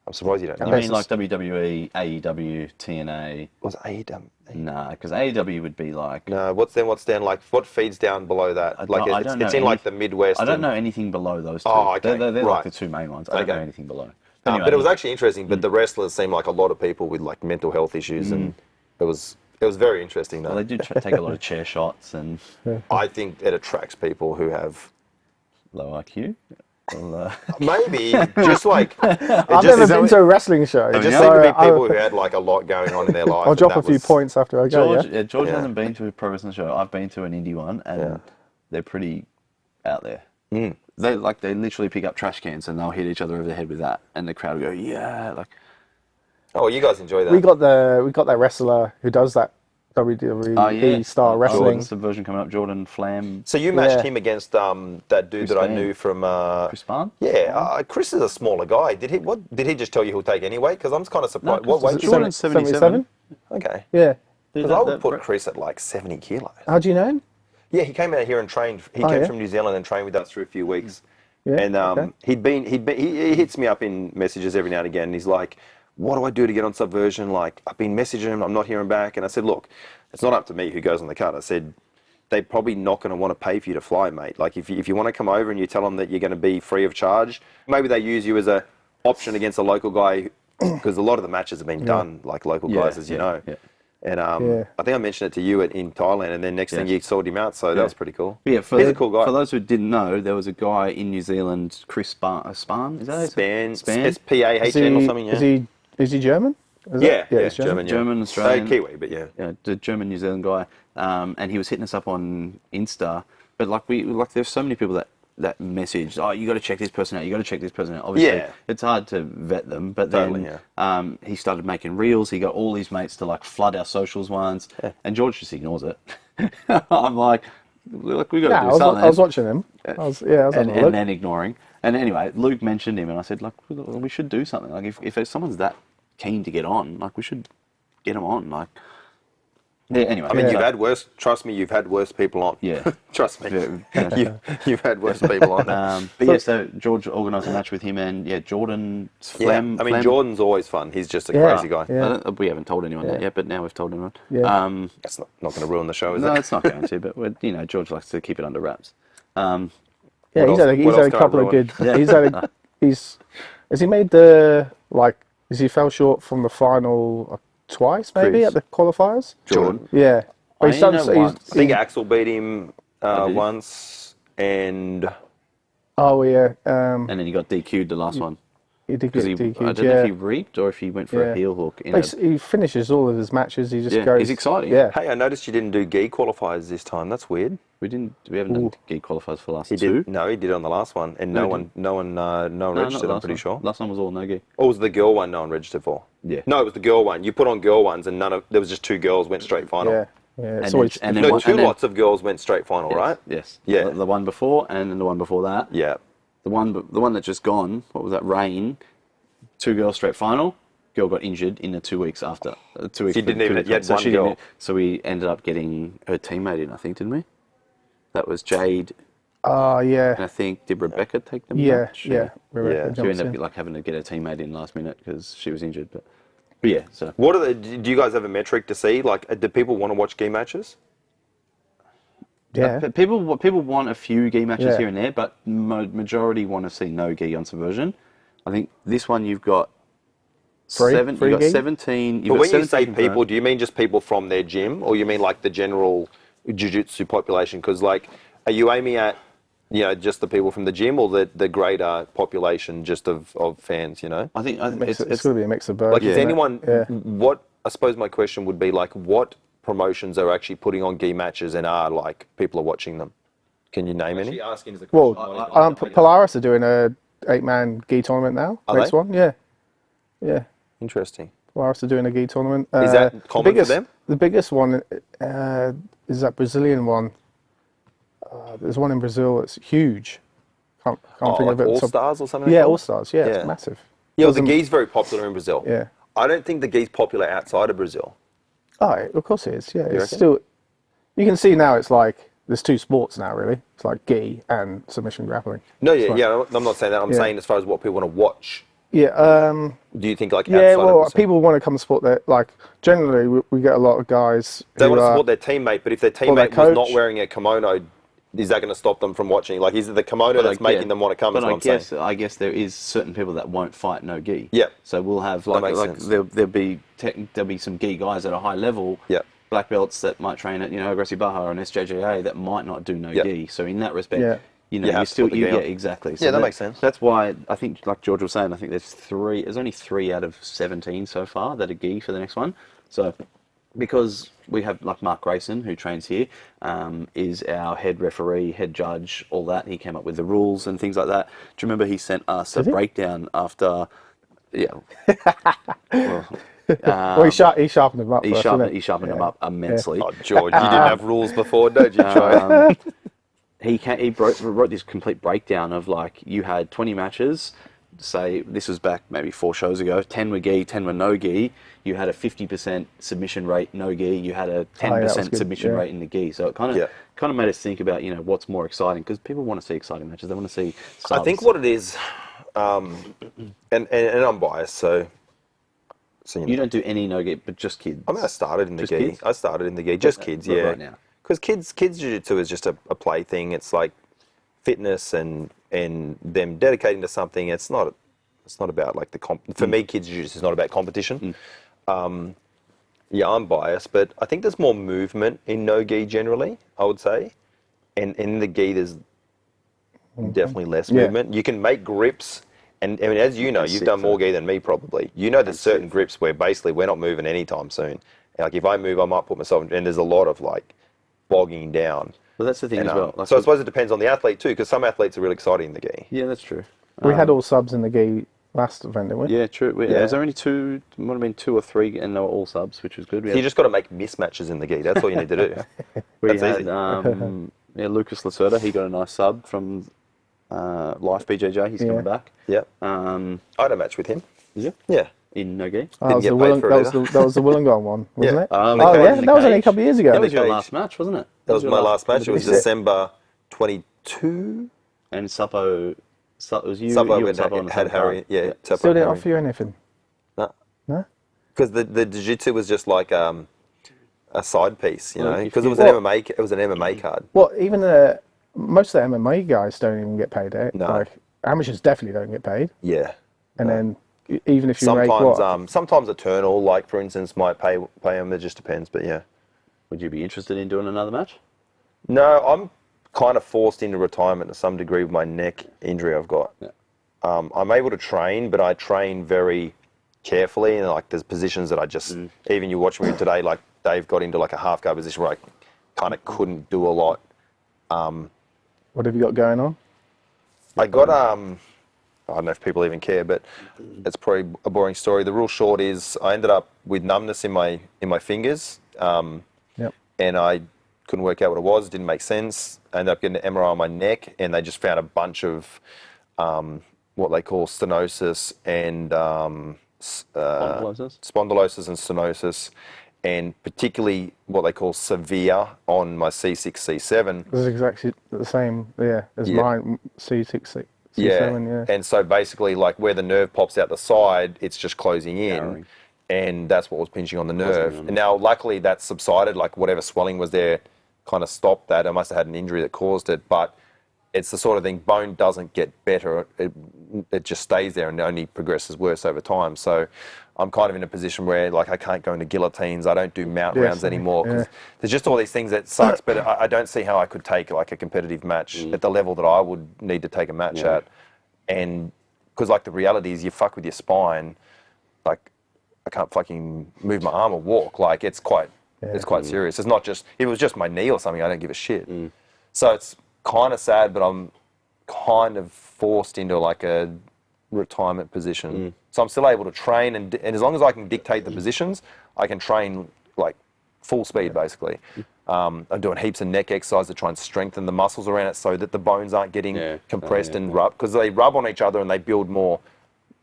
I'm surprised you don't know. You mean like WWE, AEW, TNA? Was it AEW? Nah, because AEW would be like. No, what's down like what feeds down below that? Like I don't it's know in like the Midwest. I don't know anything below those two. Oh, okay, They're right. like the two main ones. I don't Okay. know anything below. But it was actually interesting. But the wrestlers seemed like a lot of people with like mental health issues, and it was very interesting though. Well, they do take a lot of chair shots and I think it attracts people who have low IQ. Well, maybe just like I've never been to a wrestling show. it just so seemed to be I- people who had like a lot going on in their life. I'll and drop that a few was- points after I go. George Yeah. hasn't been to a pro wrestling show. I've been to an indie one, and they're pretty out there. They literally pick up trash cans and they'll hit each other over the head with that, and the crowd will go, yeah, like. Oh, you guys enjoy that? We got that wrestler who does that WWE style wrestling. Subversion coming up, Jordan Flam. So you matched Yeah. him against that dude Chris that I Barn. knew from. Chris Barn? Yeah, Chris is a smaller guy. Did he just tell you he'll take any weight? Because I'm kind of surprised. What weight? Jordan's 77. Okay. Yeah. Because I would put Chris at like 70 kilos. How do you know him? Yeah, he came out here and trained. He came yeah? from New Zealand and trained with us for a few weeks. Yeah, And okay. he hits me up in messages every now and again. And he's like, "What do I do to get on Subversion? Like, I've been messaging him. I'm not hearing back." And I said, "Look, it's not up to me who goes on the card." I said, "They're probably not going to want to pay for you to fly, mate. Like, if you want to come over and you tell them that you're going to be free of charge, maybe they use you as a option against a local guy, because a lot of the matches have been done like local guys, as you know." Yeah. And I think I mentioned it to you in Thailand, and then next thing you sorted him out, so that was pretty cool. Yeah, He's a cool guy. For those who didn't know, there was a guy in New Zealand, Chris Spahn, is that his name? Span, S-P-A-H-N or something, yeah. Is he German? Yeah, he's German, yeah. German, Australian. Kiwi, but yeah. Yeah, the German New Zealand guy, and he was hitting us up on Insta. But there's so many people that message, oh, you got to check this person out. You got to check this person out. Obviously, it's hard to vet them. But then he started making reels. He got all his mates to like flood our socials once, and George just ignores it. I'm like, look, we got to do something. I was watching him. I was having a look. And then ignoring. And anyway, Luke mentioned him, and I said, like, we should do something. Like, if someone's that keen to get on, like, we should get them on. Like, yeah. Anyway, I mean, you've had worse. Trust me, you've had worse people on. Yeah. Trust me, Yeah. you've had worse people on. But yeah, so George organised a match with him, and Jordan Flam. I mean, Jordan's always fun. He's just a crazy guy. Yeah. We haven't told anyone that yet, but now we've told everyone. Yeah. That's not going to ruin the show, is No, it? it's not going to. But George likes to keep it under wraps. Yeah, What he's else- had what a else can I couple of ruin? good. Has he made the Has he fell short from the final twice maybe Chris. at the qualifiers? Jordan. Yeah. But he's I done. know once. I think Axel beat him did he? once, and Oh yeah. And then he got DQ'd the last one. He did Because get I DQ'd. don't know if he reaped or if he went for a Yeah. heel hook. But he finishes all of his matches. He just goes. he's exciting. Yeah. hey, I noticed you didn't do gi qualifiers this time. That's weird. We haven't done gi qualifiers for the last He two. did. No, he did on the last one, and No, no he one No, not registered. the I'm last pretty one. sure. Last one was all no gi. Or was the girl one no one registered for? Yeah. No, it was the girl one. You put on girl ones, and there was just 2 girls went straight final. Yeah. Yeah. It's And always, then No, one- 2 and then- lots of girls went straight final, right? Yes. Yeah. The one before and then the one before that. Yeah. The one that just gone. What was that? Rain. 2 girls straight final. Girl got injured in the 2 weeks after. 2 weeks. You didn't even- you had so one she girl. didn't- So we ended up getting her teammate in. I think, didn't we? That was Jade, and yeah. I think did Rebecca take the Yeah. match? Yeah. Rebecca Yeah. She jumps ended in. up having to get her teammate in last minute because she was injured. But yeah. So What are do you guys have a metric to see? Like, do people want to watch gi matches? Yeah. People want a few gi matches Yeah. here and there, but majority want to see no gi on Subversion. I think this one you've got Free you got gi? 17. But when you say 17 people, do you mean just people from their gym, or you mean like the general jiu-jitsu population? Because like, are you aiming at, just the people from the gym, or the greater population just of fans? I think It's going to be a mix of both. Like, is isn't it? anyone? Yeah. What I suppose my question would be like, what promotions are actually putting on gi matches and are like people are watching them? Can you name any? asking is a Well, question. Polaris are doing a 8-man gi tournament now. Are Next they? one, yeah. Yeah. Interesting. Polaris are doing a gi tournament. Is that common for them? The biggest one is that Brazilian one. There's one in Brazil that's huge. Can't think Like of it. All Stars or something? Yeah, like that? All Stars. Yeah, Yeah. it's massive. Yeah, well, the Doesn't- gi's very popular in Brazil. Yeah. I don't think the gi's popular outside of Brazil. Oh, of course it is. Yeah, it's reckon? still. You can see now it's like there's two sports now really. It's like gi and submission grappling. No, It's yeah, like- yeah. I'm not saying that. I'm Yeah. saying as far as what people want to watch. Yeah. Do you think like Yeah. outside of Well, Brazil? people want to come support their like. Generally, we get a lot of guys. They who want to are- support their teammate, but if their Or their teammate was not coach. wearing a kimono, is that going to stop them from watching? Like, is it the kimono that's making them want to come? But Is what I'm saying. I guess there is certain people that won't fight no gi. Yeah. So we'll have makes sense. there'll be some gi guys at a high level. Yeah. Black belts that might train at Aggressive Baja and SJJA that might not do no Yeah. gi. So in that respect, Yeah. you You have you to still put the gi on. exactly. So Yeah, that makes sense. That's why I think, like George was saying, I think there's only 3 out of 17 so far that are gi for the next one. So because we have like Mark Grayson, who trains here, is our head referee, head judge, all that. He came up with the rules and things like that. Do you remember he sent us a breakdown after? Yeah. Well, he sharpened them up. He for us, sharpened, didn't them up immensely. Oh, George, you didn't have rules before, don't you, Troy? He wrote this complete breakdown of like you had 20 matches. Say this was back maybe 4 shows ago. 10 were gi, 10 were no gi. You had a 50% submission rate no gi. You had a 10% good, submission yeah. rate in the gi. So it kind of made us think about what's more exciting, because people want to see exciting matches. They want to see. I think what it is, and I'm biased, so you don't do any no gi, but just kids. I mean, I started in the Just gi. kids? I started in the gi, just kids, Right yeah. now. Because kids jiu-jitsu is just a play thing. It's like fitness and them dedicating to something. It's not about like the for me, kids jiu-jitsu is not about competition. Yeah, I'm biased, but I think there's more movement in no gi generally, I would say, and in the gi there's definitely less movement. You can make grips. And I mean, as you know, you've done more gi than me probably. You know there's certain grips where basically we're not moving anytime soon. Like if I move, I might put myself in, and there's a lot of like bogging down. Well, that's the thing as well. Like, So I suppose it depends on the athlete too, because some athletes are really exciting in the gi. yeah, that's true. we had all subs in the gi last event, didn't we? Yeah, true. Yeah. Was there only 2? Might have been 2 or 3, and they were all subs, which was good. You just got to make mismatches in the gi. That's all you need to do. We That's had easy. Lucas Lacerda. He got a nice sub from Life BJJ. He's coming back. Yeah. I I had a match with him. is it Yeah. in no gi? Oh, that was get the paid Wollongong, for it that was either. that was the Wollongong one, wasn't Yeah. it? Oh, Oh the yeah, cage. that was only a couple of years ago. That was your cage. last match, wasn't it? That was your my last match. It was Is it? December 22. And Supo, it was you. Supo you went- and Supo on the had same Harry. card. Yeah, Supo Still and didn't Harry. offer you anything. No. No. Because the jiu-jitsu was just like a side piece, you Well, know, if because you- it was an MMA. It was an MMA card. Well, even most of the MMA guys don't even get paid. No. Like amateurs definitely don't get paid. Yeah. And then even if you make Sometimes, what? sometimes Eternal, like for instance, might pay them. It just depends, but yeah. Would you be interested in doing another match? No, I'm kind of forced into retirement to some degree with my neck injury I've got. Yeah. I'm able to train, but I train very carefully, and like there's positions that I just even you watch me today, like Dave got into like a half guard position where I kind of couldn't do a lot. What have you got going on? I got I don't know if people even care, but it's probably a boring story. The real short is I ended up with numbness in my fingers, Yep. and I couldn't work out what it was. It didn't make sense. I ended up getting an MRI on my neck, and they just found a bunch of what they call stenosis and spondylosis and stenosis, and particularly what they call severe on my C6, C7. This is exactly the same, as Yeah. mine, C6, C7, yeah. And so basically, like where the nerve pops out the side, it's just closing in. Narrowing. And that's what was pinching on the nerve. on And now, luckily, that's subsided. Like whatever swelling was there kind of stopped that. I must have had an injury that caused it. But it's the sort of thing, bone doesn't get better, it just stays there and only progresses worse over time. So I'm kind of in a position where like I can't go into guillotines, I don't do mount rounds anymore, because there's just all these things that sucks, but I don't see how I could take like a competitive match at the level that I would need to take a match at. And because like the reality is you fuck with your spine, like I can't fucking move my arm or walk, like it's quite serious. It's not just, if it was just my knee or something, I don't give a shit. So it's kind of sad, but I'm kind of forced into like a retirement position. So I'm still able to train, and as long as I can dictate the positions, I can train like full speed basically. I'm doing heaps of neck exercise to try and strengthen the muscles around it so that the bones aren't getting compressed and rub, because they rub on each other and they build more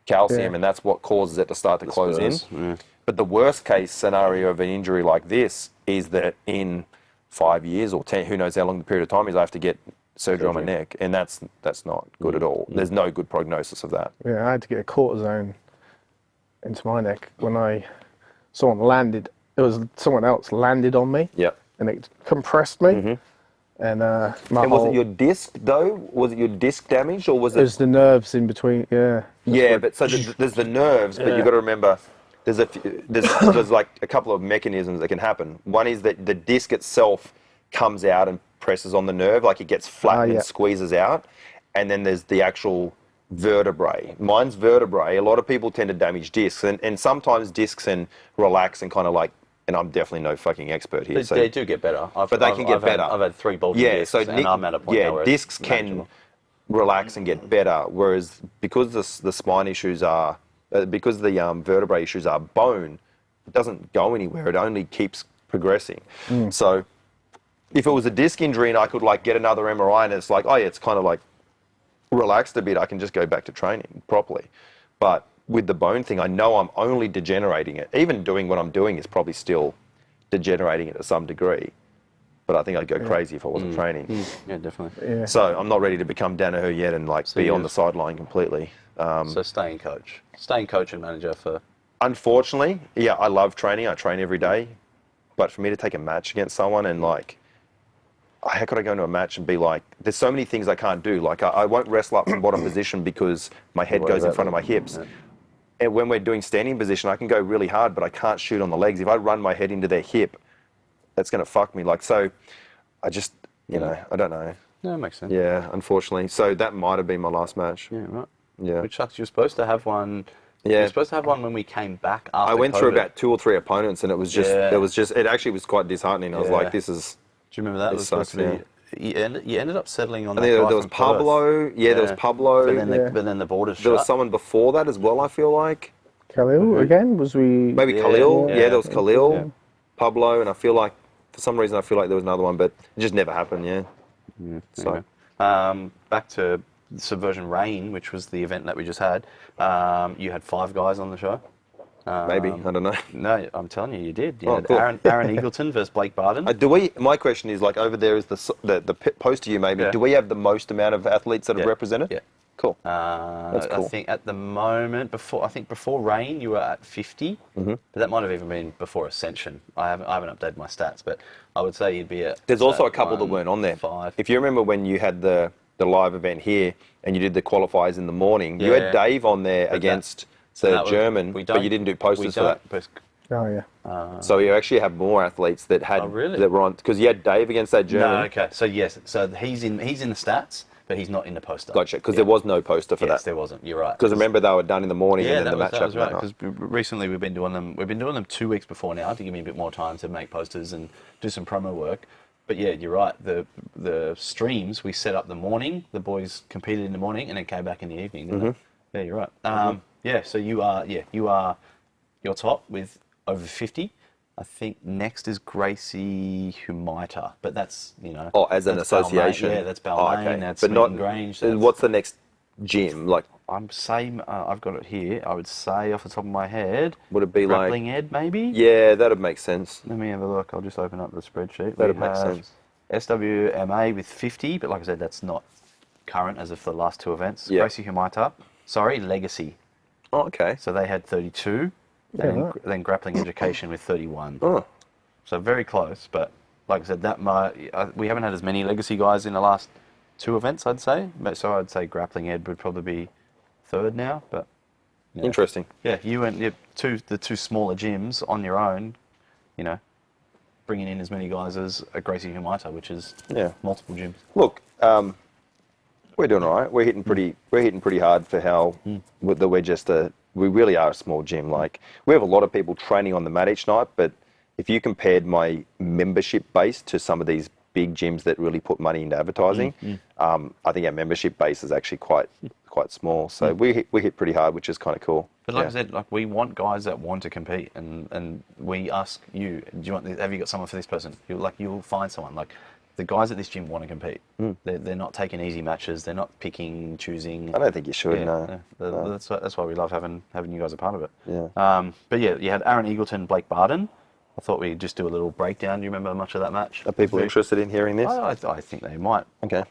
calcium, and that's what causes it to start to close in. But the worst case scenario of an injury like this is that in 5 years or 10, who knows how long the period of time is, I have to get surgery on my neck, and that's not good at all. There's no good prognosis of that. Yeah, I had to get a cortisone into my neck when someone landed. It was someone else landed on me. Yep. And it compressed me. And was it your disc though? Was it your disc damage, or was it? It was the nerves in between. Yeah. Yeah, but so there's the nerves, but you've got to remember there's like a couple of mechanisms that can happen. One is that the disc itself comes out and presses on the nerve, like it gets flattened and squeezes out, and then there's the actual vertebrae. Mine's vertebrae. A lot of people tend to damage discs, and sometimes discs can relax and kind of like. And I'm definitely no fucking expert here. They do get better. But they can get better. I've had 3 bulging discs, and I'm at a point now where discs can relax and get better, whereas because the spine issues are, because the vertebrae issues are bone, it doesn't go anywhere. It only keeps progressing. So if it was a disc injury and I could like get another MRI and it's like, oh yeah, it's kind of like relaxed a bit, I can just go back to training properly. But with the bone thing, I know I'm only degenerating it. Even doing what I'm doing is probably still degenerating it to some degree. But I think I'd go crazy if I wasn't training. Yeah, definitely. Yeah. So I'm not ready to become Danaher yet and like be on the sideline completely. So staying coach and manager for... Unfortunately, yeah, I love training. I train every day. But for me to take a match against someone and like, how could I go into a match and be like, there's so many things I can't do. Like I won't wrestle up from bottom position because my head goes in front of my hips. And when we're doing standing position, I can go really hard, but I can't shoot on the legs. If I run my head into their hip, that's going to fuck me. Like, so I just, you know, I don't know. No, that makes sense. Yeah, unfortunately. So that might have been my last match. Yeah, right. Yeah. Which sucks. You're supposed to have one. Yeah. You're supposed to have one when we came back after I went COVID. through about 2 or 3 opponents, and it was just, it actually was quite disheartening. I was like, this is. Do you remember that? It was supposed to be. You ended up settling on that I think guy there was from Pablo. Perth. There was Pablo. But then the borders There was shut. someone before that as well, I feel like. Khalil again? Was we... Maybe Khalil. yeah. Yeah, there was Khalil, Yeah. Pablo, and I feel like, for some reason, I feel like there was another one, but it just never happened, So. Back to Subversion Reign, which was the event that we just had. You had 5 guys on the show. Maybe, I don't know. No, I'm telling you, you did. You Oh, had cool. Aaron Eagleton versus Blake Barden. My question is, like, over there is the poster you made me. Yeah. Do we have the most amount of athletes that are represented? Yeah. Cool. That's cool. I think at the moment, before Reign, you were at 50, but that might have even been before Ascension. I haven't updated my stats, but I would say you'd be at. There's also a couple that weren't on there. 5. If you remember when you had the live event here and you did the qualifiers in the morning, you had Dave on there against the German, but you didn't do posters for that. Oh, yeah. So you actually have more athletes that had that were on, because you had Dave against that German. No, okay. So yes, so he's in the stats, but he's not in the poster. Gotcha, because there was no poster for that. Yes, there wasn't. You're right. Because remember they were done in the morning and then the match that was right. happened. Because recently we've been doing them 2 weeks before now to give me a bit more time to make posters and do some promo work. But yeah, you're right. The streams we set up the morning. The boys competed in the morning and then came back in the evening. Didn't they? Yeah, you're right. Yeah, so you're top with over 50. I think next is Gracie Humaita, but that's, Oh, as an that's association. Balmain. Yeah, that's Balmain. That's but not Grange. What's the next gym? Like, I'm saying, I've got it here. I would say off the top of my head, would it be Grappling Ed maybe? Yeah, that'd make sense. Let me have a look. I'll just open up the spreadsheet. That'd make sense. SWMA with 50, but like I said, that's not current as of the last 2 events. Yeah. Gracie Humaita. Sorry, Legacy. Oh, okay. So they had 32, and then Grappling Education with 31. Oh. So very close, but like I said, we haven't had as many Legacy guys in the last 2 events, I'd say. So I'd say Grappling Ed would probably be 3rd now. But yeah. Interesting. Yeah, you went the two smaller gyms on your own, bringing in as many guys as a Gracie Humaita, which is multiple gyms. Look, we're doing all right. We're hitting pretty hard for how that we really are a small gym. Like, we have a lot of people training on the mat each night, but if you compared my membership base to some of these big gyms that really put money into advertising, I think our membership base is actually quite small. So we hit pretty hard, which is kind of cool. But like I said, like, we want guys that want to compete, and we ask you, have you got someone for this person? You'll find someone. Like, the guys at this gym want to compete. They're not taking easy matches. They're not picking, choosing. I don't think you should. No. No. That's why we love having you guys a part of it. Yeah. But yeah, you had Aaron Eagleton, Blake Barden. I thought we'd just do a little breakdown. Do you remember much of that match? Are people interested in hearing this? I think they might. Okay.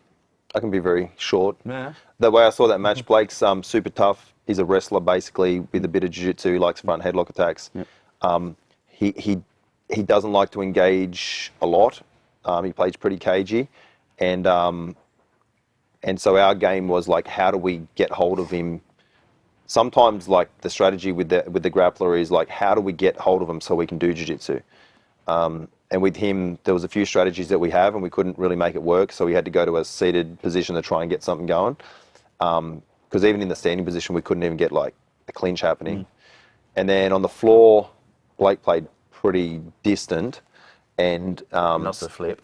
I can be very short. Yeah. The way I saw that match, Blake's super tough. He's a wrestler, basically, with a bit of jiu-jitsu. He likes front headlock attacks. Yep. He doesn't like to engage a lot. He plays pretty cagey. And so our game was like, how do we get hold of him? Sometimes, like, the strategy with the grappler is like, how do we get hold of him so we can do jiu-jitsu? And with him, there was a few strategies that we have, and we couldn't really make it work. So we had to go to a seated position to try and get something going. Because even in the standing position, we couldn't even get like a clinch happening. And then on the floor, Blake played pretty distant, and He loves the flip.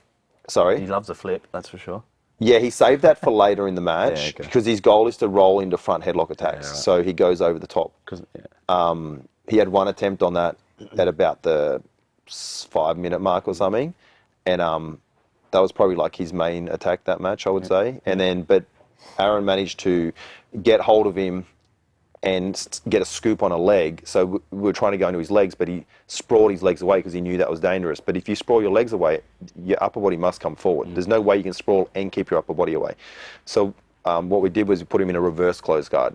Sorry, He loves the flip. That's for sure. yeah, he saved that for later in the match okay. because his goal is to roll into front headlock attacks. Yeah, right. So he goes over the top. He had one attempt on that at about the 5-minute mark or something, and that was probably like his main attack that match, I would say. And then, but Aaron managed to get hold of him and get a scoop on a leg. So we were trying to go into his legs, but he sprawled his legs away because he knew that was dangerous. But if you sprawl your legs away, your upper body must come forward. There's no way you can sprawl and keep your upper body away. So what we did was we put him in a reverse close guard.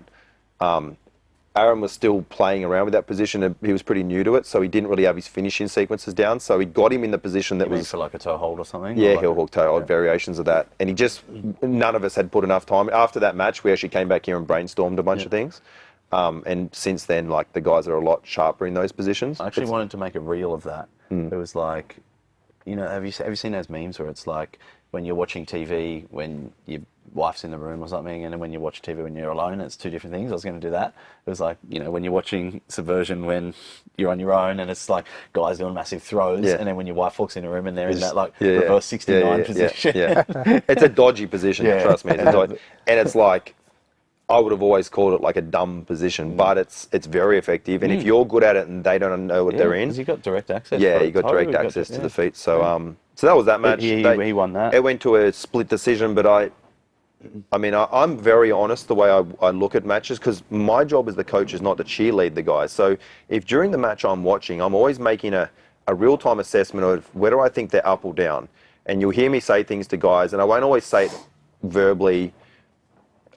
Aaron was still playing around with that position, and he was pretty new to it, so he didn't really have his finishing sequences down. So he got him in the position that was for like a toe hold or something. yeah, or like heel hook, toe hold, variations of that. And he just, none of us had put enough time. After that match, we actually came back here and brainstormed a bunch of things. And since then, like, the guys are a lot sharper in those positions. I actually wanted to make a reel of that. It was like, have you seen those memes where it's like when you're watching TV when your wife's in the room or something, and then when you watch TV when you're alone, it's two different things. I was going to do that. It was like, when you're watching Subversion when you're on your own, and it's like guys doing massive throws, and then when your wife walks in the room and they're in that like reverse 69 position. It's a dodgy position, trust me. And it's like, I would have always called it like a dumb position, but it's very effective. And if you're good at it and they don't know what they're in, because you got direct access. yeah, you got direct access to the feet. So so that was that match. He won that. It went to a split decision, but I'm very honest the way I look at matches, because my job as the coach is not to cheerlead the guys. So if during the match I'm watching, I'm always making a real-time assessment of whether I think they're up or down. And you'll hear me say things to guys, and I won't always say it verbally,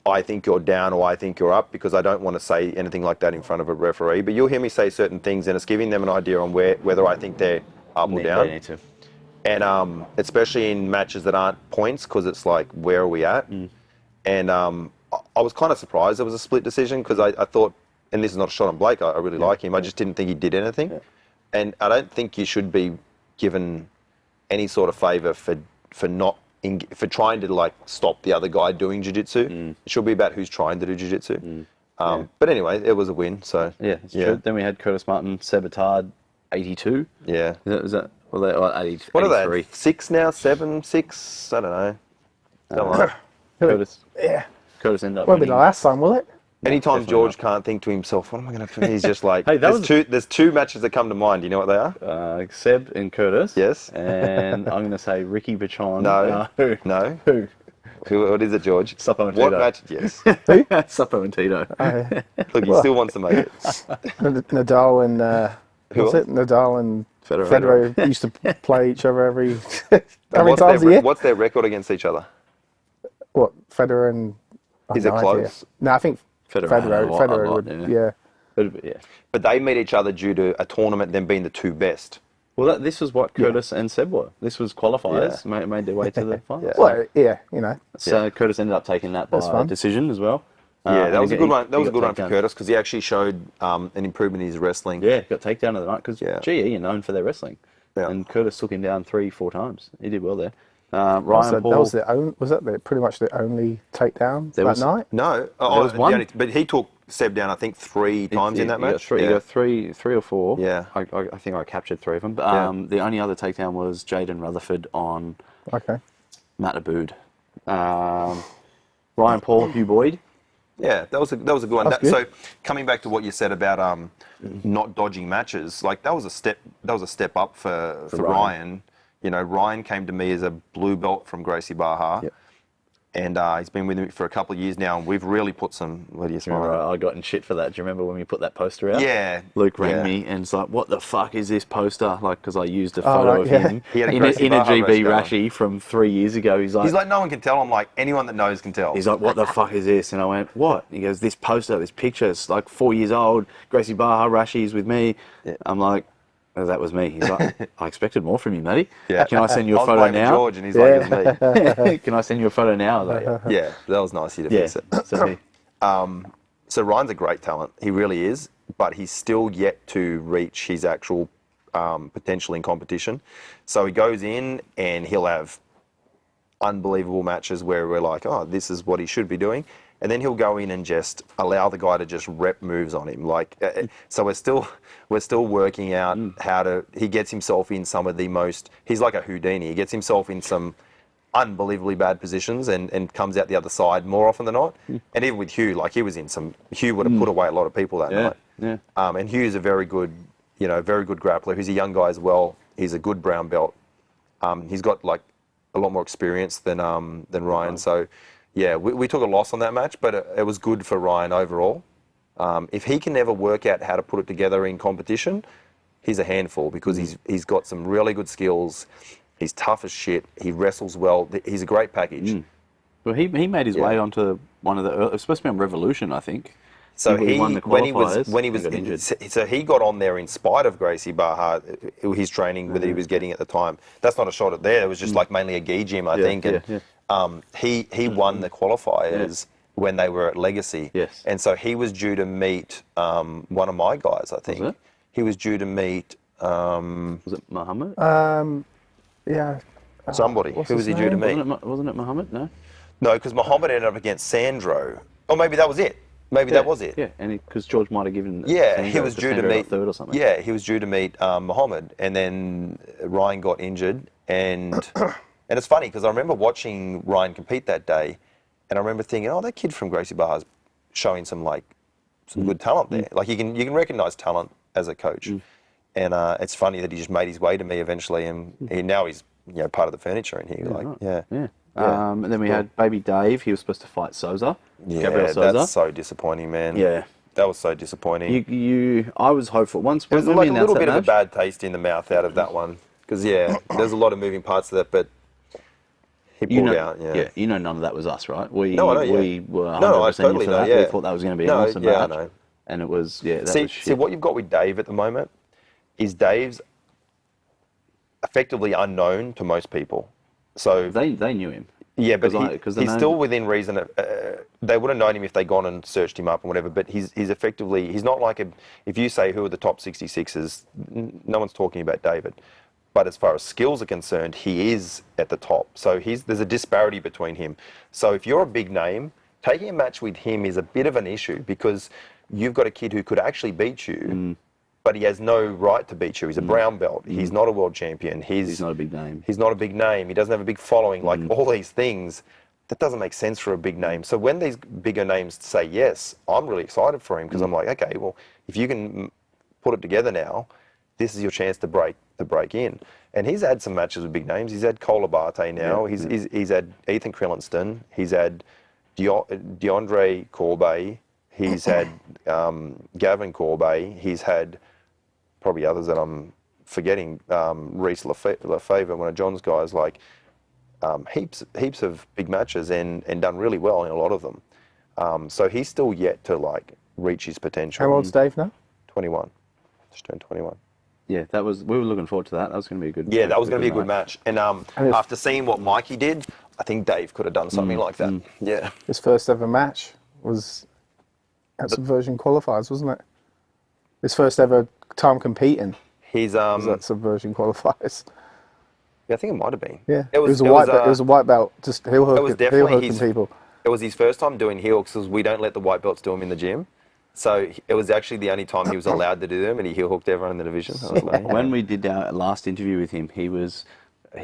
I think you're down or I think you're up, because I don't want to say anything like that in front of a referee. But you'll hear me say certain things, and it's giving them an idea on whether I think they're up or down. They need to. And especially in matches that aren't points, because it's like, where are we at? And I was kind of surprised it was a split decision, because I thought, and this is not a shot on Blake, I really like him, I just didn't think he did anything. And I don't think you should be given any sort of favour for trying to like stop the other guy doing jiu-jitsu. It should be about who's trying to do jiu-jitsu. But anyway, it was a win. So it's true. Then we had Curtis Martin, Sabatard, 82. Yeah. Is that well, they, 80, What are 83. they? 6 now? 7, 6? I don't know. Something like Curtis. Yeah. Curtis ended up Won't be the winning. last time, will it? Anytime definitely George not. can't think to himself, what am I going to do? He's just like, Hey, that there's two matches that come to mind. Do you know what they are? Seb and Curtis. Yes. And I'm going to say Ricky Bichon. No. Who? No. Who? What is it, George? Suppo and What Tito. match? Yes. Suppo and Tito. Look, he still wants to make it. Nadal and Who what's else? it? Nadal and Federer. Federer used to play each other every And times a year. what's their record against each other? What, Federer and? I have Is it no idea. close? No, I think Federer had a lot, Federer a lot, would. yeah. Yeah. Yeah. But they meet each other due to a tournament, them being the two best. Well, this was what Curtis and Seb were. This was qualifiers, made their way to the finals. Well, yeah, you know. So Curtis ended up taking that by fun. decision as well. Yeah, that was a good one. That he was a got good one for takedown. Curtis because he actually showed an improvement in his wrestling. Yeah, got takedown of the night because GE are known for their wrestling. Yeah. And Curtis took him down 3-4 times. He did well there. Ryan Paul. That was pretty much the only takedown that night? No, There was one. but he took Seb down, I think, 3 times in that match. He got three or four. Yeah. I think I captured 3 of them. But the only other takedown was Jaden Rutherford on Matt Abood. Ryan Paul, Hugh Boyd. Yeah, that was a good one. That's good. So coming back to what you said about not dodging matches, like that was a step up for Ryan. You know, Ryan came to me as a blue belt from Gracie Barra. Yep. And he's been with me for a couple of years now, and we've really put some. What do you smile at? I got in shit for that. Do you remember when we put that poster out? Yeah. Luke rang me and it's like, "What the fuck is this poster?" Like, because I used a photo of him He had a in Gracie a Barra GB rash Rashi from 3 years ago. He's like, no one can tell. I'm like, anyone that knows can tell. He's like, "What the fuck is this?" And I went, "What?" He goes, "This poster, this picture. It's like 4 years old. Gracie Barra, Rashi's with me." Yeah. I'm like, "Oh, that was me." He's like, "I expected more from you, matey. Yeah. Can I send you I a was photo blaming now?" George, and he's like, it's me. Can I send you a photo now? I was like, Yeah, that was nice of you to yeah. fix it. So me. So Ryan's a great talent. He really is, but he's still yet to reach his actual potential in competition. So he goes in and he'll have unbelievable matches where we're like, oh, this is what he should be doing. And then he'll go in and just allow the guy to just rep moves on him. Like, so we're still working out how to. He gets himself in some of the most. He's like a Houdini. He gets himself in some unbelievably bad positions and comes out the other side more often than not. And even with Hugh, like he was in some. Hugh would have put away a lot of people that night. Yeah. And Hugh's a very good grappler. He's a young guy as well. He's a good brown belt. He's got like a lot more experience than Ryan. So. Yeah, we took a loss on that match, but it was good for Ryan overall. If he can ever work out how to put it together in competition, he's a handful because he's got some really good skills. He's tough as shit. He wrestles well. He's a great package. Well, he made his way onto one of the. It was supposed to be on Revolution, I think. So he won the qualifiers when he was and got injured. So he got on there in spite of Gracie Barra, his training that he was getting at the time. That's not a shot at there. It was just like mainly a gi gym, I think. And he won the qualifiers when they were at Legacy. Yes. And so he was due to meet one of my guys, I think. Was it? He was due to meet Was it Muhammad? Yeah. somebody. What's Who was he his due to name? meet? Wasn't it Muhammad? No. No, because Muhammad ended up against Sandro. Or maybe that was it. Maybe that was it. Yeah, and because George might have given. Yeah, he was due to Sandro a meet third or something. Yeah, he was due to meet Muhammad, and then Ryan got injured, and and it's funny because I remember watching Ryan compete that day, and I remember thinking, oh, that kid from Gracie Barra's showing some good talent there. Like you can recognize talent as a coach, and it's funny that he just made his way to me eventually, and now he's part of the furniture in here. Yeah. And then we had Baby Dave. He was supposed to fight Souza. Yeah, Gabriel Souza. that's so disappointing, man. Yeah. That was so disappointing. I was hopeful. Once There was when like we a little announced bit that of a bad taste in the mouth out of that one. Because, there's a lot of moving parts to that, but he pulled out. Yeah. None of that was us, right? No, I know, yeah. We were 100% No, I totally for know, that. yeah. We thought that was going to be an awesome I match. know. And it was, that was See, shit. what you've got with Dave at the moment is Dave's effectively unknown to most people. So They knew him. yeah, but Because he's still within reason. They would have known him if they'd gone and searched him up and whatever. But he's effectively, he's not like if you say who are the top 66ers, no one's talking about David. But as far as skills are concerned, he is at the top. So there's a disparity between him. So if you're a big name, taking a match with him is a bit of an issue because you've got a kid who could actually beat you, but he has no right to beat you. He's a brown belt. He's not a world champion. He's not a big name. He's not a big name. He doesn't have a big following. Like all these things, that doesn't make sense for a big name. So when these bigger names say yes, I'm really excited for him because I'm like, okay, well, if you can put it together now, this is your chance to break in. And he's had some matches with big names. He's had Cole Abate now. He's had Ethan Krillenston. He's had DeAndre Corbet. He's had Gavin Corbet. He's had probably others that I'm forgetting. Reese Lefevre, one of John's guys, like heaps of big matches and done really well in a lot of them. So he's still yet to reach his potential. How old's Dave now? 21. Just turned 21. yeah, that was. We were looking forward to that. That was going to be a good. Yeah, that was going to be a good night. match. And if- after seeing what Mikey did, I think Dave could have done something like that. Yeah. His first ever match was at Subversion qualifiers, wasn't it? His first ever time competing He's was at Subversion qualifiers. yeah, I think it might have been. Yeah, it was a white belt. It was a white belt, just heel It was hooking definitely people. It was his first time doing heel hooks because we don't let the white belts do them in the gym. So it was actually the only time he was allowed to do them, and he heel hooked everyone in the division. I was like, When we did our last interview with him, he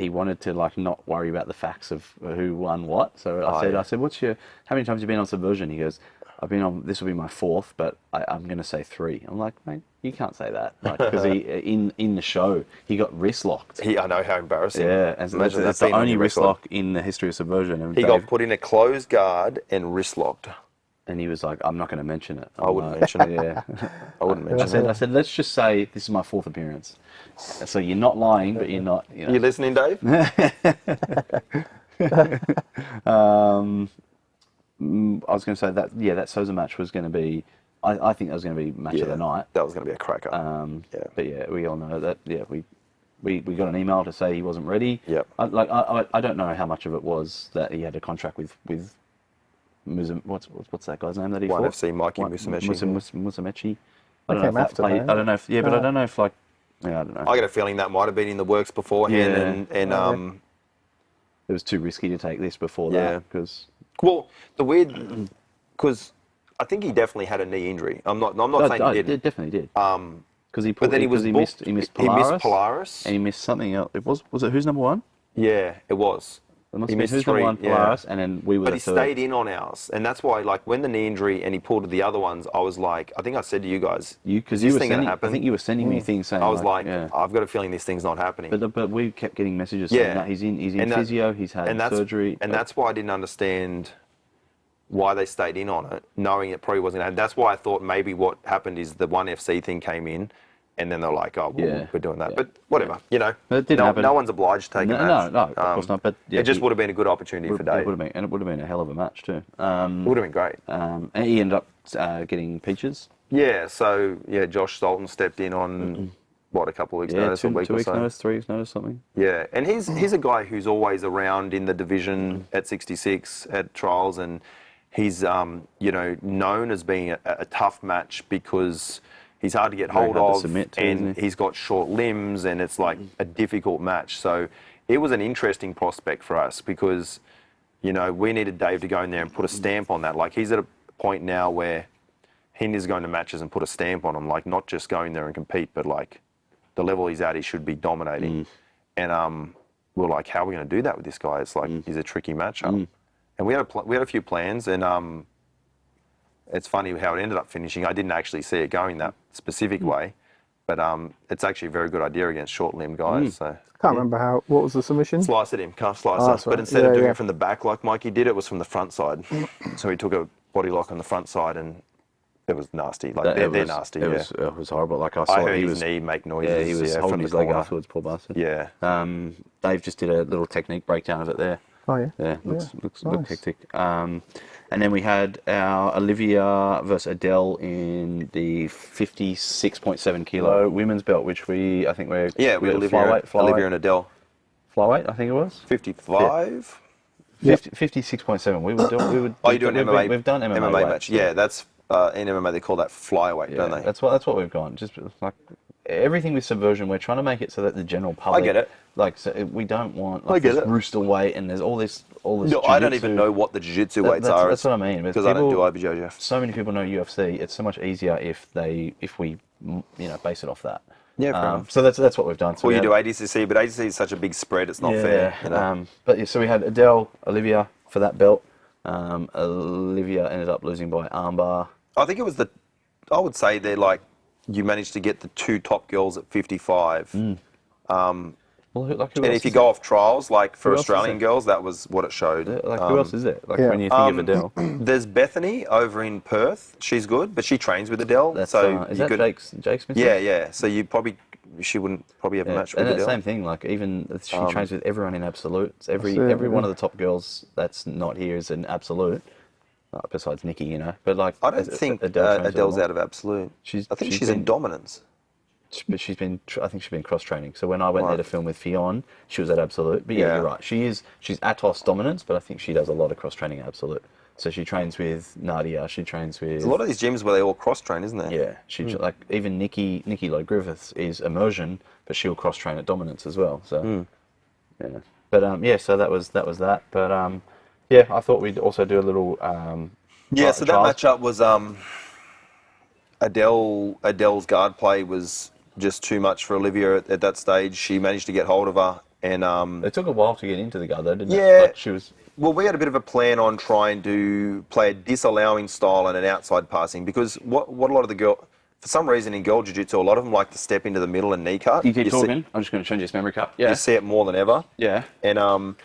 wanted to like not worry about the facts of who won what. So I said, how many times have you been on Subversion? He goes, I've been on. This will be my 4th, but I'm going to say 3. I'm like, mate, you can't say that, because in the show he got wrist locked. I know how embarrassing. Yeah, and Imagine that's that the being on only your wrist record. lock in the history of Subversion. And He Dave- got put in a closed guard and wrist locked. and he was like, I'm not going to mention it. I wouldn't mention it. Yeah. I wouldn't mention it. I said, let's just say this is my 4th appearance. So you're not lying, but you're not. You know. You listening, Dave? I was going to say that. Yeah, that Souza match was going to be. I think that was going to be match of the night. That was going to be a cracker. But yeah, we all know that. Yeah, we got an email to say he wasn't ready. Yep. I don't know how much of it was that he had a contract with what's that guy's name that he One fought? FC, Mikey Musumeci. Musumeci. That came after, I though. don't know if. Yeah, but I don't know if like. Yeah, I don't know. I got a feeling that might have been in the works beforehand, and It was too risky to take this before Yeah. that because. well, the weird, because I think he definitely had a knee injury. I'm not saying he didn't. It definitely did. Because he But then he was missed booked. he missed He Polaris. missed Polaris. And he missed something else. It was it who's number 1? Yeah, it was. It must He have been missed who's 3. number 1 Polaris, and then we were But the he third. stayed in on ours, and that's why, like, when the knee injury and he pulled the other ones, I was like, I think I said to you guys, Because is you this were thing gonna sending. happen? I think you were sending me things saying. I was like, yeah. I've got a feeling this thing's not happening. But we kept getting messages Yeah. saying that he's in And that- physio. He's had surgery. And that's why I didn't understand why they stayed in on it, knowing it probably wasn't. And that's why I thought maybe what happened is the ONE FC thing came in, and then they're like, oh, well, Yeah. we're doing that. Yeah. But whatever, you know. But it didn't happen. No one's obliged to take a match. No, of course not. But yeah, it just would have been a good opportunity for It Dave. would have been, and it would have been a hell of a match too. It would have been great. And he ended up getting peaches. Yeah, so, yeah, Josh Sultan stepped in on, what, a couple of weeks' Yeah, notice, two a week or weeks so? notice, 3 weeks notice, something. Yeah, and he's a guy who's always around in the division at 66 at trials, and he's known as being a tough match because he's hard to get Very hold hard to of, submit to, and isn't he? he's got short limbs, and it's like a difficult match. So it was an interesting prospect for us because we needed Dave to go in there and put a stamp on that. Like, he's at a point now where he needs to go into matches and put a stamp on them, like not just going there and compete, but like the level he's at, he should be dominating. And we're like, how are we going to do that with this guy? It's like he's a tricky matchup. And we had a few plans, and it's funny how it ended up finishing. I didn't actually see it going that specific way, but it's actually a very good idea against short-limbed guys. So Can't remember what was the submission? slice at him, calf slicer. Oh, that's right. But instead of Yeah, doing yeah. it from the back like Mikey did, it was from the front side. So he took a body lock on the front side, and it was nasty. Like they're nasty. It was horrible. Like I I saw heard he his was. knee make noises. Yeah, he was from holding the his leg corner. afterwards. Poor bastard. Yeah. Dave just did a little technique breakdown of it there. Oh yeah. Yeah, looks nice. hectic. And then we had our Olivia versus Adele in the 56.7 kilo women's belt, which I think we're Olivia and Adele. flyweight, I think it was 55. 56.7. We would. Oh, you're doing MMA. We've done MMA, match. weights. Yeah, that's in MMA they call that flyweight, Yeah, don't they? that's what we've gone. Just like everything with Subversion, we're trying to make it so that the general public. I get it. Like, so we don't want I get this it. rooster weight, and there's all this. No, I don't even know what the jiu-jitsu weights are. That's what I mean. Because I don't do IBJJF. So many people know UFC. It's so much easier if we base it off that. Yeah, fair enough. So that's what we've done. So Well, we you had- do ADCC, but ADCC is such a big spread, it's not fair. But yeah, so we had Adele, Olivia for that belt. Olivia ended up losing by armbar. I think it was I would say they're like, you managed to get the 2 top girls at 55. Well, who And else if you is go off trials, like for Who else is Australian there? girls, that was what it showed. there? Like, who else is there? Like, yeah. when you think of Adele. There's Bethany over in Perth. She's good, but she trains with Adele. That's, so is you that could, Jake's Smith? Yeah. So she wouldn't probably have a match with and that's Adele. the same thing. Like, even she trains with everyone in absolutes. Every That's it, every one yeah. of the top girls that's not here is an absolute. Besides Nikki, But like, I don't think Adele trains with Adele's them all. out of absolute. I think she's been- in dominance. But I think she's been cross training. So when I went there to film with Fionn, she was at Absolute. But yeah, you're right. She's Atos dominance, but I think she does a lot of cross training at Absolute. So she trains with Nadia. She trains with There's a lot of these gyms where they all cross train, isn't there? Yeah, she like even Nikki Lloyd Griffiths is immersion, but she'll cross train at dominance as well. So yeah, but so that was that. But yeah, I thought we'd also do a little So that matchup was Adele's guard play was just too much for Olivia at that stage. She managed to get hold of her, and it took a while to get into the guard though, didn't it? Yeah, Like she was. Well, we had a bit of a plan on trying to play a disallowing style and an outside passing, because what a lot of the girl, for some reason in girl jiu-jitsu, a lot of them like to step into the middle and knee cut. You keep talking. I'm just going to change this memory cup. Yeah. You see it more than ever. Yeah. And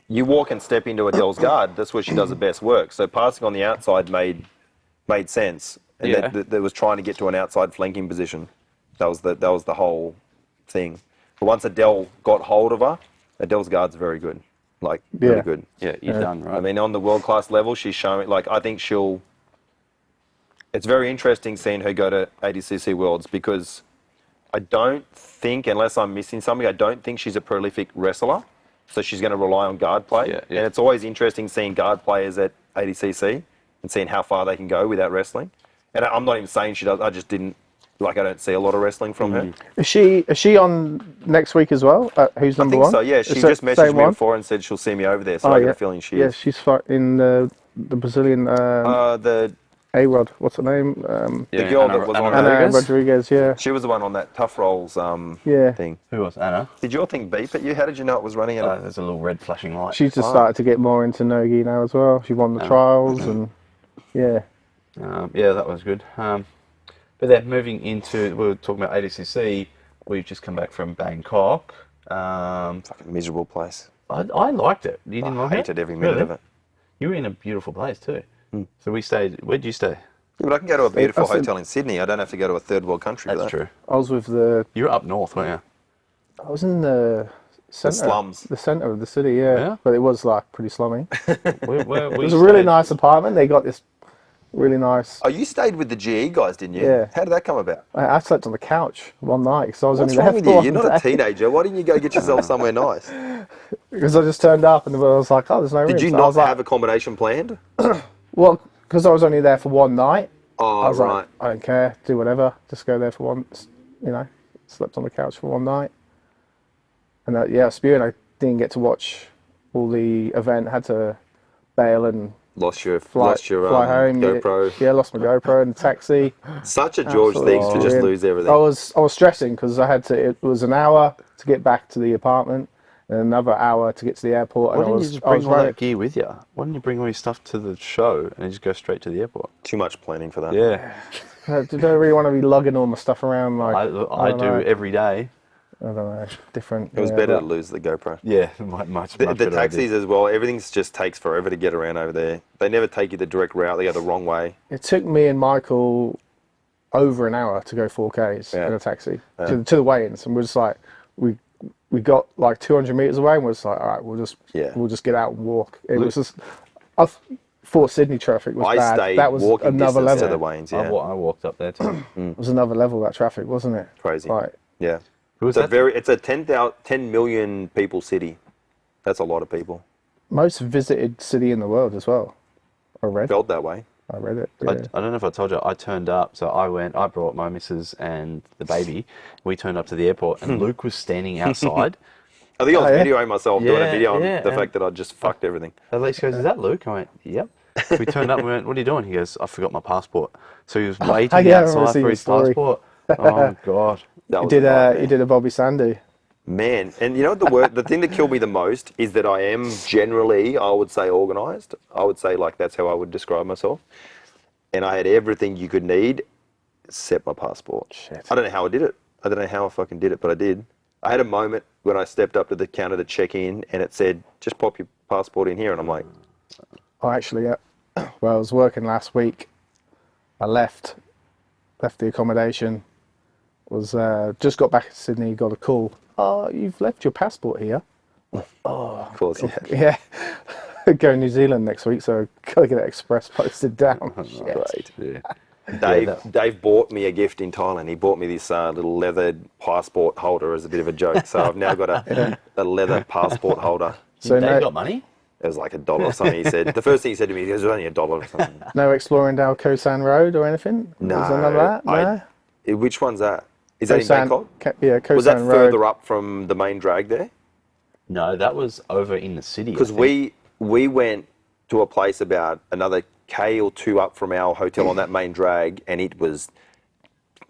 you walk and step into Adele's guard. That's where she does the best work. So passing on the outside made sense. And that was trying to get to an outside flanking position. That was the whole thing. But once Adele got hold of her, Adele's guard's very good. Like, really good. Yeah, you've done, right? I mean, on the world-class level, she's showing, like, I think it's very interesting seeing her go to ADCC Worlds, because I don't think, unless I'm missing something, I don't think she's a prolific wrestler. So she's going to rely on guard play. Yeah. And it's always interesting seeing guard players at ADCC and seeing how far they can go without wrestling. And I'm not even saying she does, I just didn't, like, I don't see a lot of wrestling from her. Is she on next week as well? Who's number one? I think so, yeah. She just messaged me before and said she'll see me over there, so I get a feeling she is. Yeah, she's fighting the Brazilian the A-Rod. What's her name? the girl that was on Anna Rodriguez, yeah. She was the one on that Tough Rolls thing. Who was Anna? Did your thing beep at you? How did you know it was running at There's a little red flashing light. She's just started to get more into Nogi now as well. She won the trials and yeah. Yeah, that was good. But then moving into, we were talking about ADCC. We've just come back from Bangkok. Fucking miserable place. I liked it. You didn't like it? I hated every minute of it. You were in a beautiful place too. So we stayed. Where did you stay? Yeah, but I can go to a beautiful hotel in Sydney. I don't have to go to a third world country for that. That's true. I was with the... You were up north, weren't I was in the centre. slums. The centre of the city, yeah. But it was like pretty slummy. you? It was a really nice apartment. They got this really nice... Oh, you stayed with the GE guys, didn't you? Yeah. How did that come about? I slept on the couch one night because I was What's only wrong there with for you? one You're not a day. teenager. Why didn't you go get yourself somewhere nice? Because I just turned up and I was like, oh, there's no room. Did you So I not was like, have accommodation planned? well, because I was only there for one night. Oh, I was right. like, I don't care, do whatever. Just go there for one, slept on the couch for one night. And I was spewing. I didn't get to watch all the event. Had to bail and Lost your fly home. GoPro. Yeah, lost my GoPro in the taxi. Such a George thing to just Weird. lose everything. I was stressing because I had to. It was an hour to get back to the apartment, and another hour to get to the airport. Why And didn't I was, you just I was bring all running. that gear with you? Why didn't you bring all your stuff to the show and just go straight to the airport? Too much planning for that. Yeah, I don't really want to be lugging all my stuff around. Like I do every day. I don't know, different. It was better to lose the GoPro. Yeah, much The better taxis idea. as well, everything just takes forever to get around over there. They never take you the direct route, they go the wrong way. It took me and Michael over an hour to go 4Ks in a taxi to the weigh-ins, and we're just like, we got like 200 meters away, and we're just like, all right, we'll just get out and walk. It was just, I thought Sydney traffic was I bad. stayed That was walking another distance level. to the Waynes, I walked up there too. It was another level, that traffic, wasn't it? Crazy. Like, Yeah. Was It's that? it's a 10 million people city. That's a lot of people. most visited city in the world as well. I read Felt that way. it. I Yeah. don't know if I told you, I turned up, so I brought my missus and the baby. We turned up to the airport and Luke was standing outside. I think I was yeah? videoing myself doing a Yeah, video on yeah, the and- fact that I just fucked everything. And Lisa goes, "Is that Luke?" I went, "Yep." We turned up and we went, "What are you doing?" He goes, "I forgot my passport." So he was waiting yeah, I remember outside seeing for the his story. passport. Oh, God. That You was did a nightmare. you did a Bobby Sandu. Man, and you know what the thing that killed me the most is that I am generally, I would say, organised. I would say, like, that's how I would describe myself. And I had everything you could need except my passport. Shit. I don't know how I did it. I don't know how I fucking did it, but I did. I had a moment when I stepped up to the counter to check in and it said, just pop your passport in here. And I'm like, Oh, actually, yeah. Well, I was working last week. I left the accommodation. Was just got back to Sydney. Got a call. Oh, you've left your passport here. of course, yeah. Yeah. Go to New Zealand next week, so gotta get it express posted down. Shit. Great. Yeah. Dave bought me a gift in Thailand. He bought me this little leathered passport holder as a bit of a joke. So I've now got a leather passport holder. So Dave no, got money? It was like $1 or something. He said the first thing he said to me, he goes, "It was only $1 or something." no exploring down Koh San Road or anything? No, Was there none of that? No. Which one's that? Is that in San- Bangkok? Yeah, Koh Was that San Road. further up from the main drag there? No, that was over in the city. Because we went to a place about another K or 2 up from our hotel on that main drag, and it was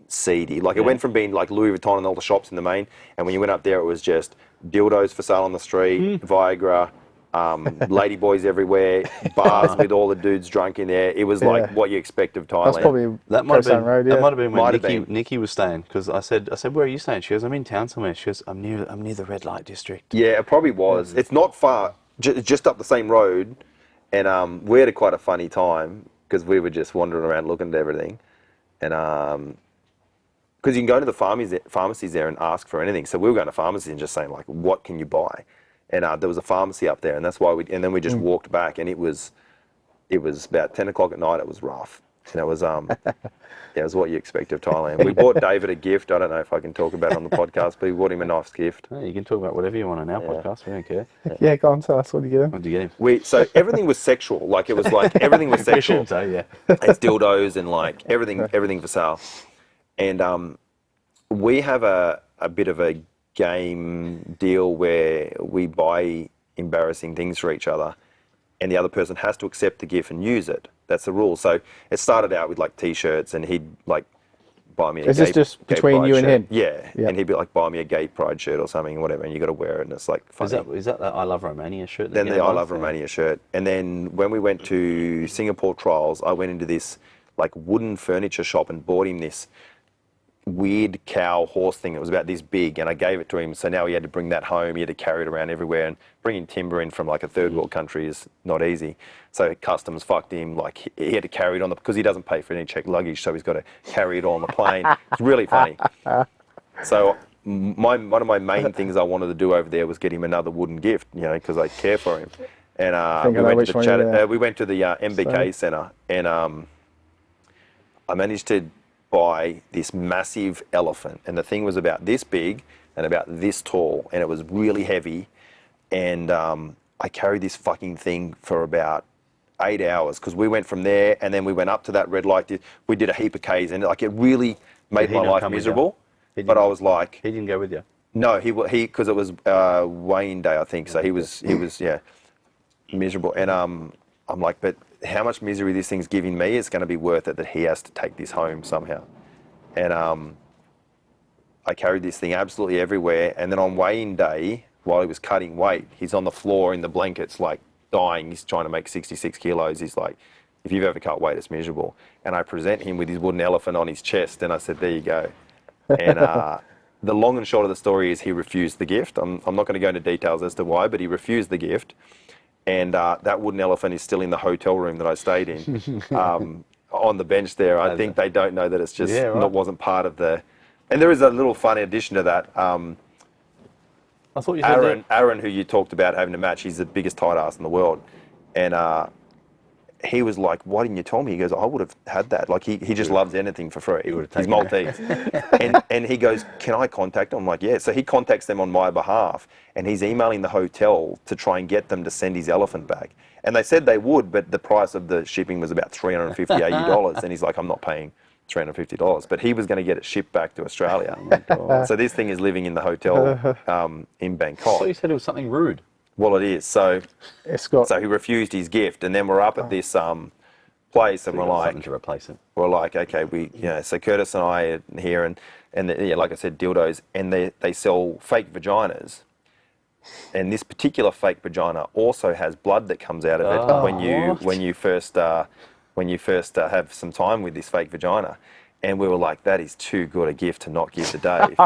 seedy. Like, it went from being like Louis Vuitton and all the shops in the main, and when you went up there, it was just dildos for sale on the street, Viagra, ladyboys everywhere, bars with all the dudes drunk in there. It was like what you expect of Thailand. That's probably That might Koh have San been, Road, that yeah. might have been where Might have Nikki was staying, because I said, "Where are you staying?" She goes, "I'm in town somewhere." She goes, I'm near the red light district." Yeah, it probably was. It's not far, just up the same road, and we had quite a funny time because we were just wandering around looking at everything, and because you can go to the pharmacies there and ask for anything. So we were going to pharmacies and just saying like, "What can you buy?" And there was a pharmacy up there, and that's why and then we just walked back, and it was about 10 o'clock at night. It was rough, and it was it was what you expect of Thailand. We bought David a gift. I don't know if I can talk about it on the podcast, but we bought him a nice gift. Hey, you can talk about whatever you want on our podcast. We don't care. Yeah, go on, tell us what you get him. What did you get him? So everything was sexual. Like, it was like everything was sexual. So yeah. It's dildos and like everything for sale. And we have a bit of a game deal where we buy embarrassing things for each other, and the other person has to accept the gift and use it. That's the rule. So it started out with like t-shirts, and he'd like buy me a Is this just between pride you and shirt. him? Yeah. Yeah. And he'd be like, buy me a gay pride shirt or something, whatever, and you got to wear it, and it's like funny. Is that I Love Romania shirt? that Then you the had I once? Love Romania shirt. And then when we went to Singapore Trials, I went into this like wooden furniture shop and bought him this weird cow horse thing that was about this big, and I gave it to him. So now he had to bring that home. He had to carry it around everywhere, and bringing timber in from like a third world country is not easy. So customs fucked him. Like, he had to carry it on because he doesn't pay for any checked luggage, so he's got to carry it on the plane. It's really funny. So one of my main things I wanted to do over there was get him another wooden gift, you know, because I care for him. And we went to the MBK Centre, and I managed to buy this massive elephant, and the thing was about this big and about this tall, and it was really heavy, and I carried this fucking thing for about 8 hours, because we went from there and then we went up to that red light. We did a heap of Ks, and like, it really made my life miserable. But I was like, He didn't go with you. no, he because it was Wayne Day, I think. So he was miserable, and I'm like, but how much misery this thing's giving me is going to be worth it that he has to take this home somehow. And I carried this thing absolutely everywhere. And then on Wayne Day, while he was cutting weight, he's on the floor in the blankets, like dying. He's trying to make 66 kilos. He's like, if you've ever cut weight, it's miserable. And I present him with his wooden elephant on his chest, and I said, there you go. And the long and short of the story is he refused the gift. I'm not going to go into details as to why, but he refused the gift. And that wooden elephant is still in the hotel room that I stayed in, on the bench there. I think they don't know that it's just wasn't part of the... And there is a little funny addition to that. I thought you said Aaron, who you talked about having a match, he's the biggest tight ass in the world. And he was like, why didn't you tell me? He goes, I would have had that. Like, he just loves anything for free. He's Maltese. and he goes, can I contact them? I'm like, yeah. So he contacts them on my behalf, and he's emailing the hotel to try and get them to send his elephant back. And they said they would, but the price of the shipping was about $350 AUD. And he's like, I'm not paying $350. But he was going to get it shipped back to Australia. So this thing is living in the hotel in Bangkok. I thought you said it was something rude. Well, it is. So So he refused his gift, and then we're up at this place, and we're like, something to replace it. we're like, okay, so Curtis and I are here, and like I said, dildos, and they sell fake vaginas, and this particular fake vagina also has blood that comes out of it when you first have some time with this fake vagina, and we were like, that is too good a gift to not give to Dave.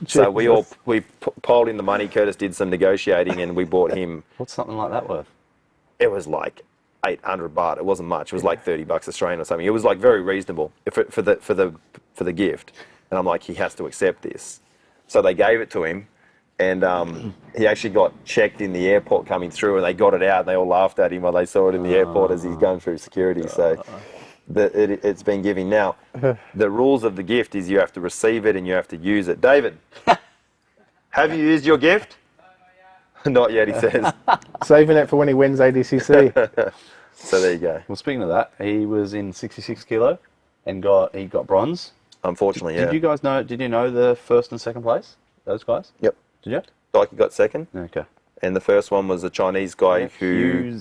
So we piled in the money. Curtis did some negotiating, and we bought him. What's something like that worth? It was like 800 baht. It wasn't much. It was like $30 Australian or something. It was like very reasonable for the gift. And I'm like, he has to accept this. So they gave it to him, and he actually got checked in the airport coming through, and they got it out, and they all laughed at him while they saw it in the airport as he's going through security. So that it's been giving. Now, the rules of the gift is you have to receive it and you have to use it. David, have you used your gift? Not yet, he says. Saving it for when he wins ADCC. So there you go. Well, speaking of that, he was in 66 kilo and he got bronze. Unfortunately, yeah. Did you guys know? Did you know the first and second place? Those guys? Yep. Did you? Dikey got second. Okay. And the first one was a Chinese guy who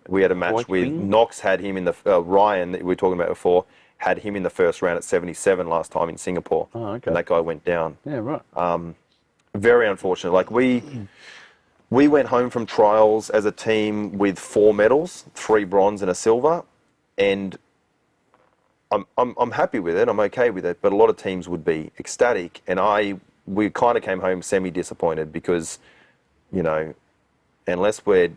we had a match with. Knox had him in the Ryan that we were talking about before had him in the first round at 77 last time in Singapore. Oh, okay. And that guy went down. Yeah, right. Very unfortunate. Like we went home from trials as a team with 4 medals, 3 bronze and a silver, and I'm happy with it. I'm okay with it. But a lot of teams would be ecstatic, and we kind of came home semi-disappointed because, you know, unless we're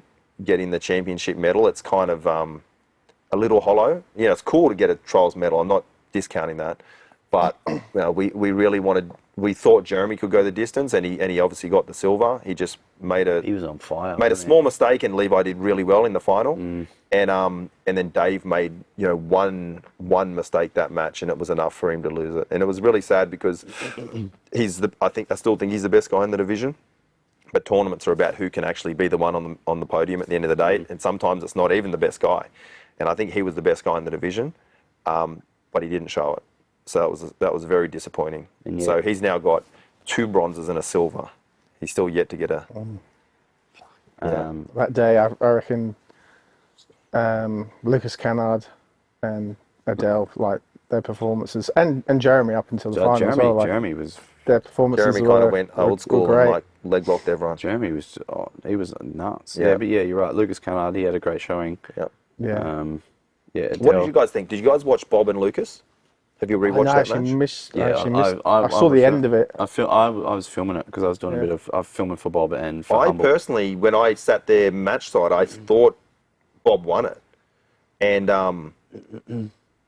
getting the championship medal, it's kind of a little hollow. You know, it's cool to get a trials medal. I'm not discounting that, but you know, we really wanted. We thought Jeremy could go the distance, and he obviously got the silver. He just He was on fire. made a small mistake, and Levi did really well in the final. And then Dave made, you know, one mistake that match, and it was enough for him to lose it. And it was really sad because I still think he's the best guy in the division. But tournaments are about who can actually be the one on the podium at the end of the day, and sometimes it's not even the best guy. And I think he was the best guy in the division, but he didn't show it. So that was very disappointing. So he's now got 2 bronzes and a silver. He's still yet to get a. That day, I reckon Lucas Cannard and Adele, like their performances, and Jeremy up until the final as well. Like, Jeremy was. Their performances Jeremy kind of went old school great. and like leg locked everyone. Jeremy was. He was nuts. Yeah. Yeah, but yeah, you're right. Lucas Cannard, he had a great showing. Yep. Yeah. What did you guys think? Did you guys watch Bob and Lucas? Have you rewatched that match? I saw the end of it. I was filming it because I was doing a bit of. I was filming for Bob and for I Humble. personally, when I sat there match side, I thought Bob won it, and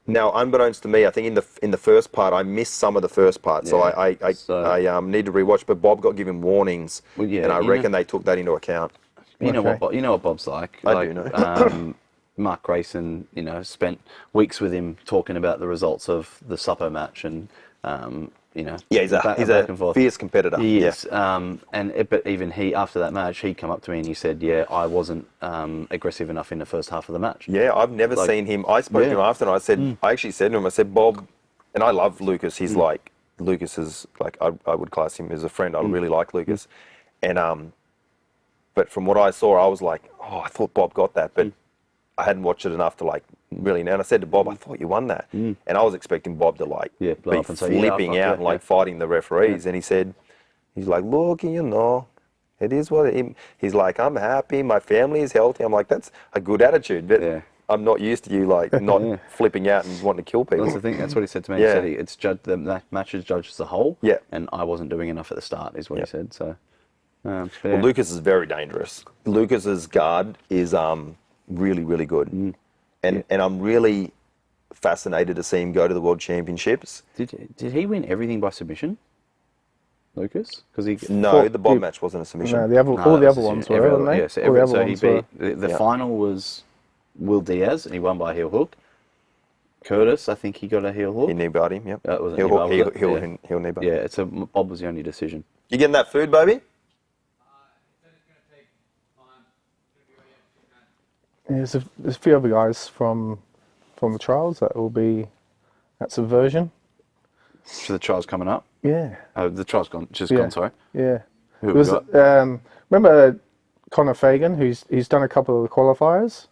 now unbeknownst to me, I think in the first part I missed some of the first part, so I need to rewatch. But Bob got given warnings, and I reckon they took that into account. You know what Bob's like. I do know. Mark Grayson, you know, spent weeks with him talking about the results of the Supo match, and you know, Yeah, he's a fierce competitor. He is. But even he, after that match, he come up to me and he said, "Yeah, I wasn't aggressive enough in the first half of the match." Yeah, I've never seen him. I spoke to him after, and I said, I actually said to him, I said, Bob, and I love Lucas. He's like Lucas is like I would class him as a friend. I really like Lucas, and but from what I saw, I was like, oh, I thought Bob got that, but I hadn't watched it enough to like really know. And I said to Bob, I thought you won that, and I was expecting Bob to like blow be up and say, flipping out and like fighting the referees, and he said, he's like, look, you know, it is what it is. He's like, I'm happy, my family is healthy. I'm like, that's a good attitude, but I'm not used to you like not flipping out and wanting to kill people. That's the thing. That's what he said to me. He said it's judged, the match is judged as a whole. Yeah. And I wasn't doing enough at the start, is what he said. So. Well, Lucas is very dangerous. Lucas's guard is really, really good, and I'm really fascinated to see him go to the World Championships. Did he win everything by submission, Lucas? Because the Bob match wasn't a submission. No, all the other ones were, weren't they? Yeah, so he beat the final was Will Diaz, and he won by heel hook. Curtis, I think he got a heel hook. He knee barred him. Yep. Was it heel hook, knee heel knee bar. Yeah, so Bob was the only decision. You getting that food, baby? There's a few other guys from the trials that will be at Subversion. So the trial's coming up? Yeah. The trial's gone, sorry. Yeah. Who It was, remember Connor Fagan, he's done a couple of the qualifiers?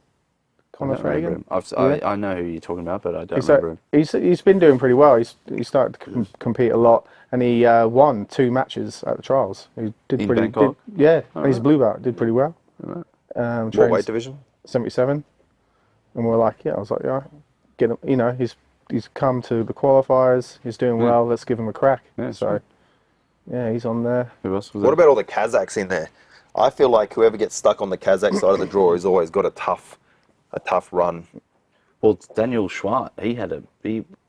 Connor Fagan? I know who you're talking about, but I don't remember him. He's been doing pretty well. He started to compete a lot, and he won 2 matches at the trials. He did pretty Bangkok? and he's blue belt, did pretty well. What weight division? 77, and we're like, I was like, get him. You know, he's come to the qualifiers. He's doing well. Let's give him a crack. Yeah, so, he's on there. Who else was What about all the Kazakhs in there? I feel like whoever gets stuck on the Kazakh side of the draw has always got a tough run. Well, Daniel Schwart, they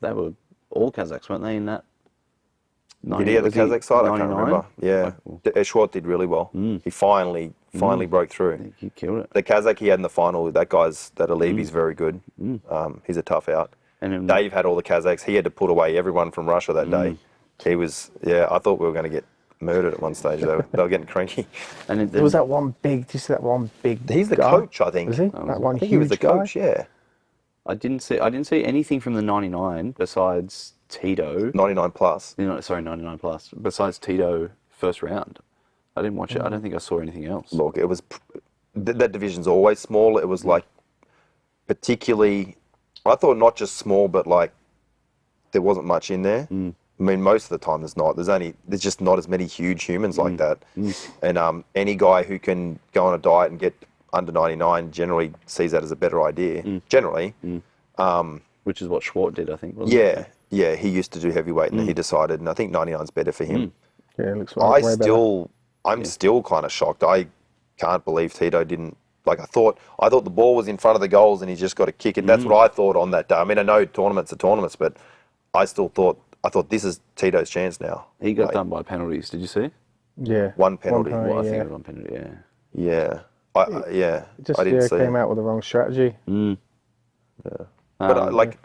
were all Kazakhs, weren't they, in that? Did he have the Kazakh side? I can't 99? remember. Yeah, Schwart did really well. He finally broke through. He killed it. The Kazakh he had in the final, that Alivi's very good. He's a tough out. And then, Dave had all the Kazakhs. He had to put away everyone from Russia that day. He was, I thought we were going to get murdered at one stage. They were getting cranky. and then, There was that one big. Do you see that one big? He's the guy? coach, I think. Was he? That one I think he was the huge guy? coach, yeah. I didn't see anything from the 99 besides Tito. 99 plus. 99 plus. Besides Tito first round, I didn't watch it. I don't think I saw anything else. Look, it was, that division's always small. It was like, particularly, I thought not just small, but like, there wasn't much in there. I mean, most of the time there's not. There's just not as many huge humans like that. And any guy who can go on a diet and get under 99 generally sees that as a better idea. Generally. Which is what Schwartz did, I think. Wasn't it? Yeah. He used to do heavyweight, and then he decided, and I think 99's better for him. Yeah, it looks way better. I'm still kind of shocked. I can't believe Tito didn't. Like I thought the ball was in front of the goals, and he's just got to kick it. That's what I thought on that day. I mean, I know tournaments are tournaments, but I thought this is Tito's chance now. He got done by penalties. Did you see? Yeah. One penalty. Well, I think it was one penalty. Yeah. Yeah. Just I didn't see came it. out with the wrong strategy. But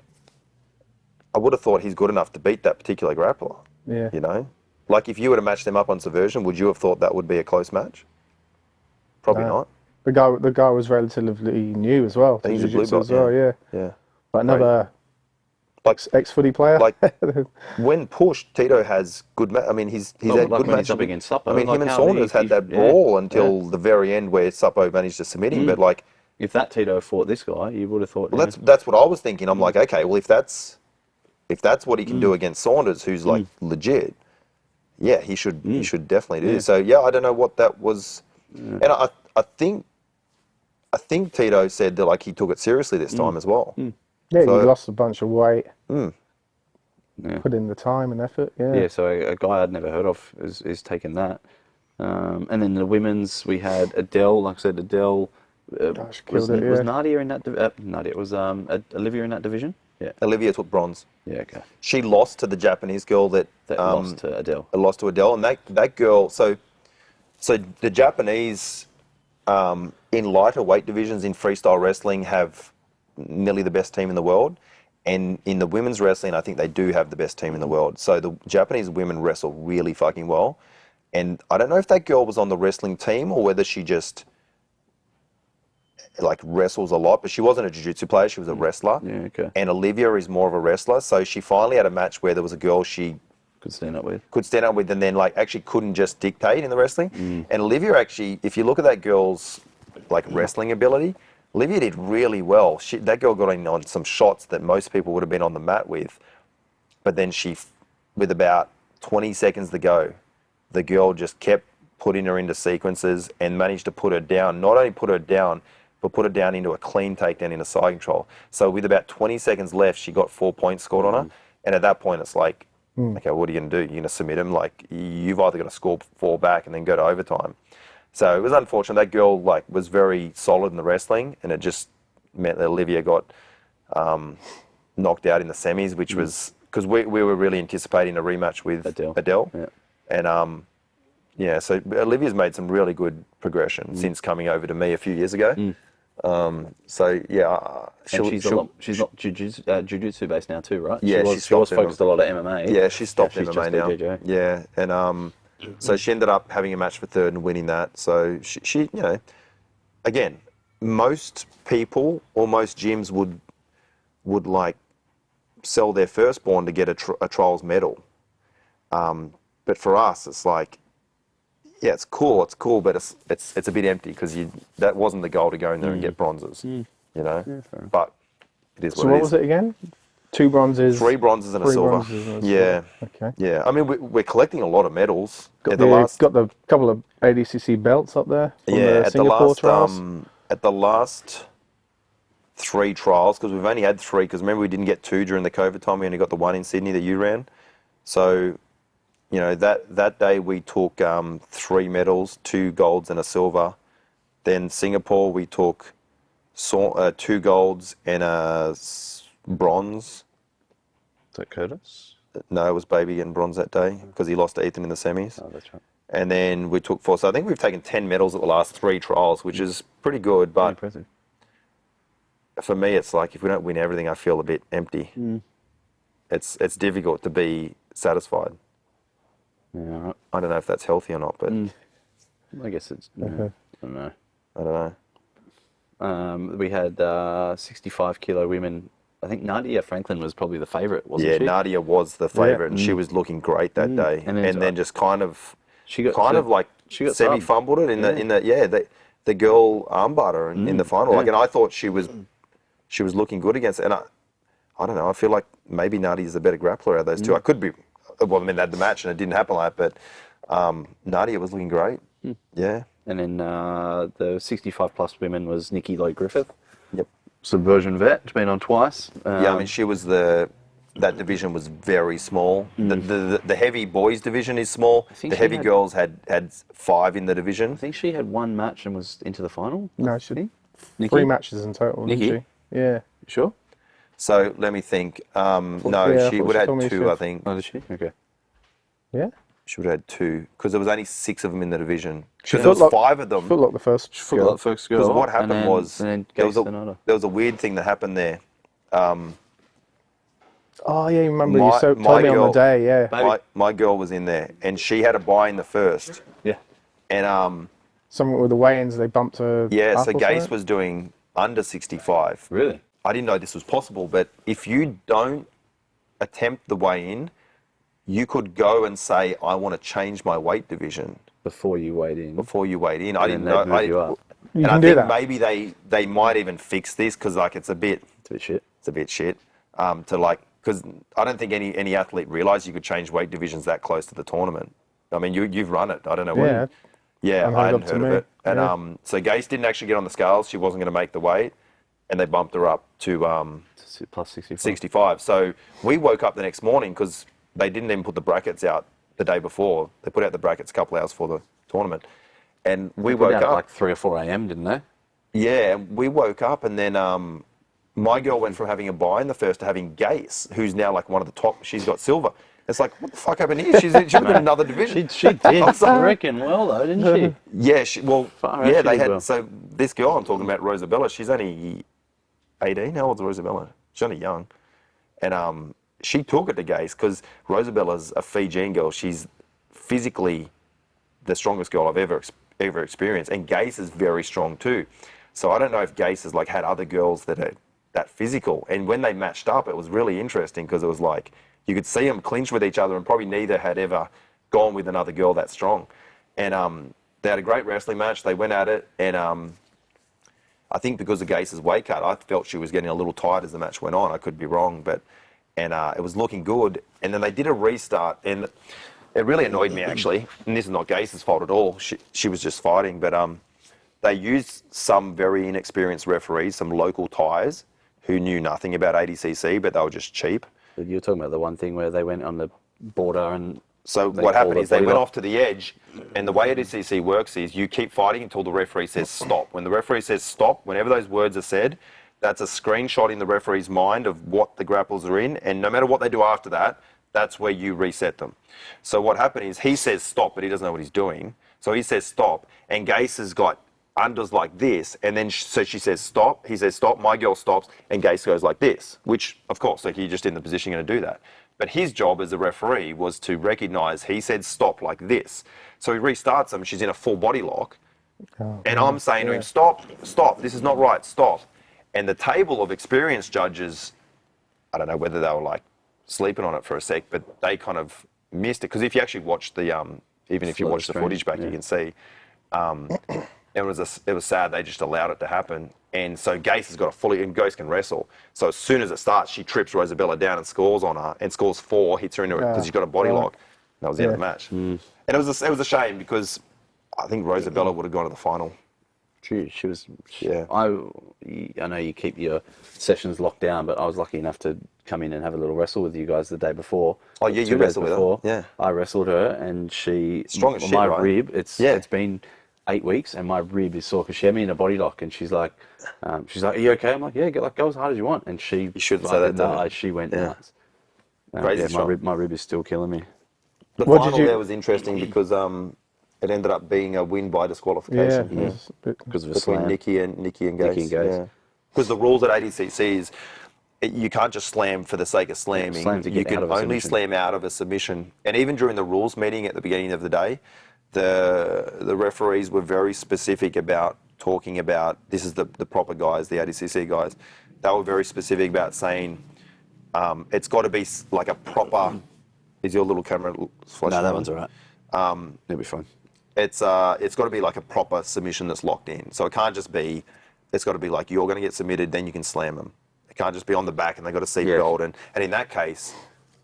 I would have thought he's good enough to beat that particular grappler. Yeah. You know, like if you were to match them up on Subversion, would you have thought that would be a close match? Probably not. The guy was relatively new as well. to He's a blue jiu-jitsu belt, as well, yeah. Yeah. But another Like ex-footy player. like when pushed, Tito has good. I mean, he's had like good when he's matches. up against Suppo, I mean, like him and how Saunders had that brawl until the very end where Suppo managed to submit him. But like, If that Tito fought this guy, you would have thought. well, that's what I was thinking. I'm like, okay, well, if that's what he can do against Saunders, who's like legit, yeah, he should definitely do. So yeah, I don't know what that was, and I think Tito said that like he took it seriously this time as well. Yeah, So- he lost a bunch of weight. Yeah. Put in the time and effort. Yeah. Yeah, so a guy I'd never heard of is taking that. And then the women's, we had Adele. Like I said, Adele Gosh, was, killed it, was yeah. Nadia in that. Nadia was Olivia in that division. Yeah. Olivia took bronze. Yeah. Okay. She lost to the Japanese girl that Lost to Adele. lost to Adele, and that girl. So the Japanese in lighter weight divisions in freestyle wrestling have nearly the best team in the world, and in the women's wrestling, I think they do have the best team in the world. So the Japanese women wrestle really fucking well, and I don't know if that girl was on the wrestling team or whether she just like wrestles a lot, but she wasn't a jiu-jitsu player, she was a wrestler. Yeah. Okay. And Olivia is more of a wrestler, so she finally had a match where there was a girl she Could stand up with. could stand up with and then like actually couldn't just dictate in the wrestling. And Olivia actually, if you look at that girl's like wrestling ability, Olivia did really well. That girl got in on some shots that most people would have been on the mat with, but then with about 20 seconds to go, the girl just kept putting her into sequences and managed to put her down. Not only put her down, but put her down into a clean takedown in a side control. So with about 20 seconds left, she got 4 points scored on her. And at that point, it's like, okay, what are you going to do? You're going to submit him? Like, you've either got to score 4 back and then go to overtime. So it was unfortunate. That girl like was very solid in the wrestling, and it just meant that Olivia got knocked out in the semis, which was because we were really anticipating a rematch with Adele. Yeah. And yeah, so Olivia's made some really good progression since coming over to me a few years ago. So yeah, And she's not jiu-jitsu based now too, right? Yeah, she was focused a lot at MMA. Yeah, she's stopped she's MMA just now. BJJ. Yeah, and so she ended up having a match for third and winning that. So she you know, again, most people or most gyms would like sell their firstborn to get a trials medal. But for us, it's like, yeah, it's cool, but it's a bit empty because that wasn't the goal to go in there and get bronzes, you know. Yeah, fair enough. But it is what So it what is. was it again? 2 bronzes. 3 bronzes and a silver. bronzes and a Yeah. silver. Okay. Yeah, I mean we're collecting a lot of medals. Got the couple of ADCC belts up there from the Singapore trials. At the last 3 trials, because we've only had 3. Because remember we didn't get 2 during the COVID time. We only got the 1 in Sydney that you ran. So, you know, that day we took 3 medals, 2 golds and a silver. Then Singapore we took 2 golds and a bronze. Is that Curtis? No, it was Baby getting bronze that day because he lost to Ethan in the semis. Oh, that's right. And then we took 4. So I think we've taken 10 medals at the last 3 trials, which is pretty good. But Impressive. for me, it's like if we don't win everything, I feel a bit empty. It's difficult to be satisfied. Yeah, right. I don't know if that's healthy or not, but I guess it's. I don't know. I don't know. We had 65 kilo women. I think Nadia Franklin was probably the favourite, wasn't Yeah, she? Nadia was the favourite, and she was looking great that day. And And then then just kind of She got she got semi fumbled it in the girl armbarred her in the final. Yeah. Like, and I thought she was looking good against it. And I don't know. I feel like maybe Nadia's a better grappler out of those two. I could be. Well, I mean, they had the match and it didn't happen like that, but Nadia was looking great. Yeah. And then the 65 plus women was Nikki Lloyd Griffith. Yep. Subversion vet. She's been on twice. Yeah, I mean, she was that division was very small. The heavy boys division is small. think The she heavy had- girls had 5 in the division. I think she had one match and was into the final. No, she Nikki? 3 matches in total, Nikki? didn't she? Yeah. Sure? So let me think. No, yeah, I she thought would she have told me had she 2, had- I think. Oh, did she? Okay. Yeah. She would have had 2 because there was only 6 of them in the division. She Because there was felt like- 5 of them. Felt like the first. Forgot girl. that first girl. Because what happened and then, was and then there was Sonata. a weird thing that happened there. Oh yeah, you remember My- you told my me on the girl- day. Yeah. Baby. My girl was in there, and she had a bye in the first. Yeah. And Something with the weigh-ins, they bumped her. yeah, up so or Gase something? was doing under 65. Really? I didn't know this was possible, but if you don't attempt the weigh-in, you could go and say, I want to change my weight division Before you weighed in. before you weighed in. I And didn't then know. they'd move you up. You And can I do think that. maybe they might even fix this because like it's a bit It's a bit shit. shit to like, because I don't think any athlete realised you could change weight divisions that close to the tournament. I mean, you've run it. I don't know. Yeah. Yeah, Unheard I hadn't of to heard of me. it. And Yeah. so Gase didn't actually get on the scales. She wasn't going to make the weight, and they bumped her up to Plus 65. 65. So we woke up the next morning because they didn't even put the brackets out the day before. They put out the brackets a couple hours before the tournament, and we They put woke out up. at like 3 or 4 a.m., didn't they? Yeah, we woke up and then my girl went from having a bye in the first to having Gase, who's now like one of the top. She's got silver. It's like, what the fuck happened here? She's in another division. She did. sorry. I reckon well, though, didn't she? Yeah, Far out yeah, she they did had. well. So this girl I'm talking about, Rosabella, she's only 18. How old's Rosabella? She's only young, and she took it to Gase because Rosabella's a Fijian girl. She's physically the strongest girl I've ever experienced, and Gase is very strong too. So I don't know if Gase has like had other girls that are that physical. And when they matched up, it was really interesting because it was like you could see them clinch with each other, and probably neither had ever gone with another girl that strong. And they had a great wrestling match. They went at it, and I think because of Gase's weight cut, I felt she was getting a little tired as the match went on. I could be wrong, but it was looking good. And then they did a restart, and it really annoyed me actually. And this is not Gase's fault at all. She was just fighting, but they used some very inexperienced referees, some local Thais who knew nothing about ADCC, but they were just cheap. But you're talking about the one thing where they went on the border and So They what happened called is it they went body off to the edge, and the way ADCC works is you keep fighting until the referee says stop. When the referee says stop, whenever those words are said, that's a screenshot in the referee's mind of what the grapples are in, and no matter what they do after that, that's where you reset them. So what happened is he says stop, but he doesn't know what he's doing. So he says stop, and Gase has got unders like this, and then so she says stop, he says stop, my girl stops, and Gase goes like this, which of course, like you're just in the position you're going to do that. But his job as a referee was to recognise he said stop like this. So he restarts them, she's in a full body lock, and I'm saying to him, stop, stop, this is not right, stop. And the table of experienced judges, I don't know whether they were like sleeping on it for a sec, but they kind of missed it. Because if you actually watch the, even if you Slow watch the stream, footage back, yeah. you can see it was sad. They just allowed it to happen. And so Gase has got a fully, and Gase can wrestle. So as soon as it starts, she trips Rosabella down and scores on her, and scores 4, hits her into it because she's got a body lock. That was the end of the match. And it was a shame because I think Rosabella would have gone to the final. she was. Yeah. I know you keep your sessions locked down, but I was lucky enough to come in and have a little wrestle with you guys the day before. Oh, yeah, 2 you days wrestled with her, before. yeah. I wrestled her, and she Strong as shit, my right? rib. It's Yeah. been 8 weeks, and my rib is sore because she had me in a body lock, and she's like, "Are you okay?" I'm like, "Yeah, go as hard as you want." And she, You shouldn't say that, fucking though. died. She went Yeah. nuts. Crazy my strong. rib is still killing me. The What did final you- there was interesting because it ended up being a win by Yeah. disqualification it was a bit- Because of a between slam. Nikki and Gase. Nikki and Gase. Yeah. because the rules at ADCC is you can't just slam for the sake of slamming. slam to You get can out of a only submission. slam out of a submission. And even during the rules meeting at the beginning of the day, the referees were very specific about talking about, this is the proper guys, the ADCC guys. They were very specific about saying it's got to be like a proper. Is your little camera flashing? No, that on? one's all right. It'll be fine. It's got to be like a proper submission that's locked in. So it can't just be. It's got to be like you're going to get submitted, then you can slam them. It can't just be on the back and they got a seat belt. And in that case,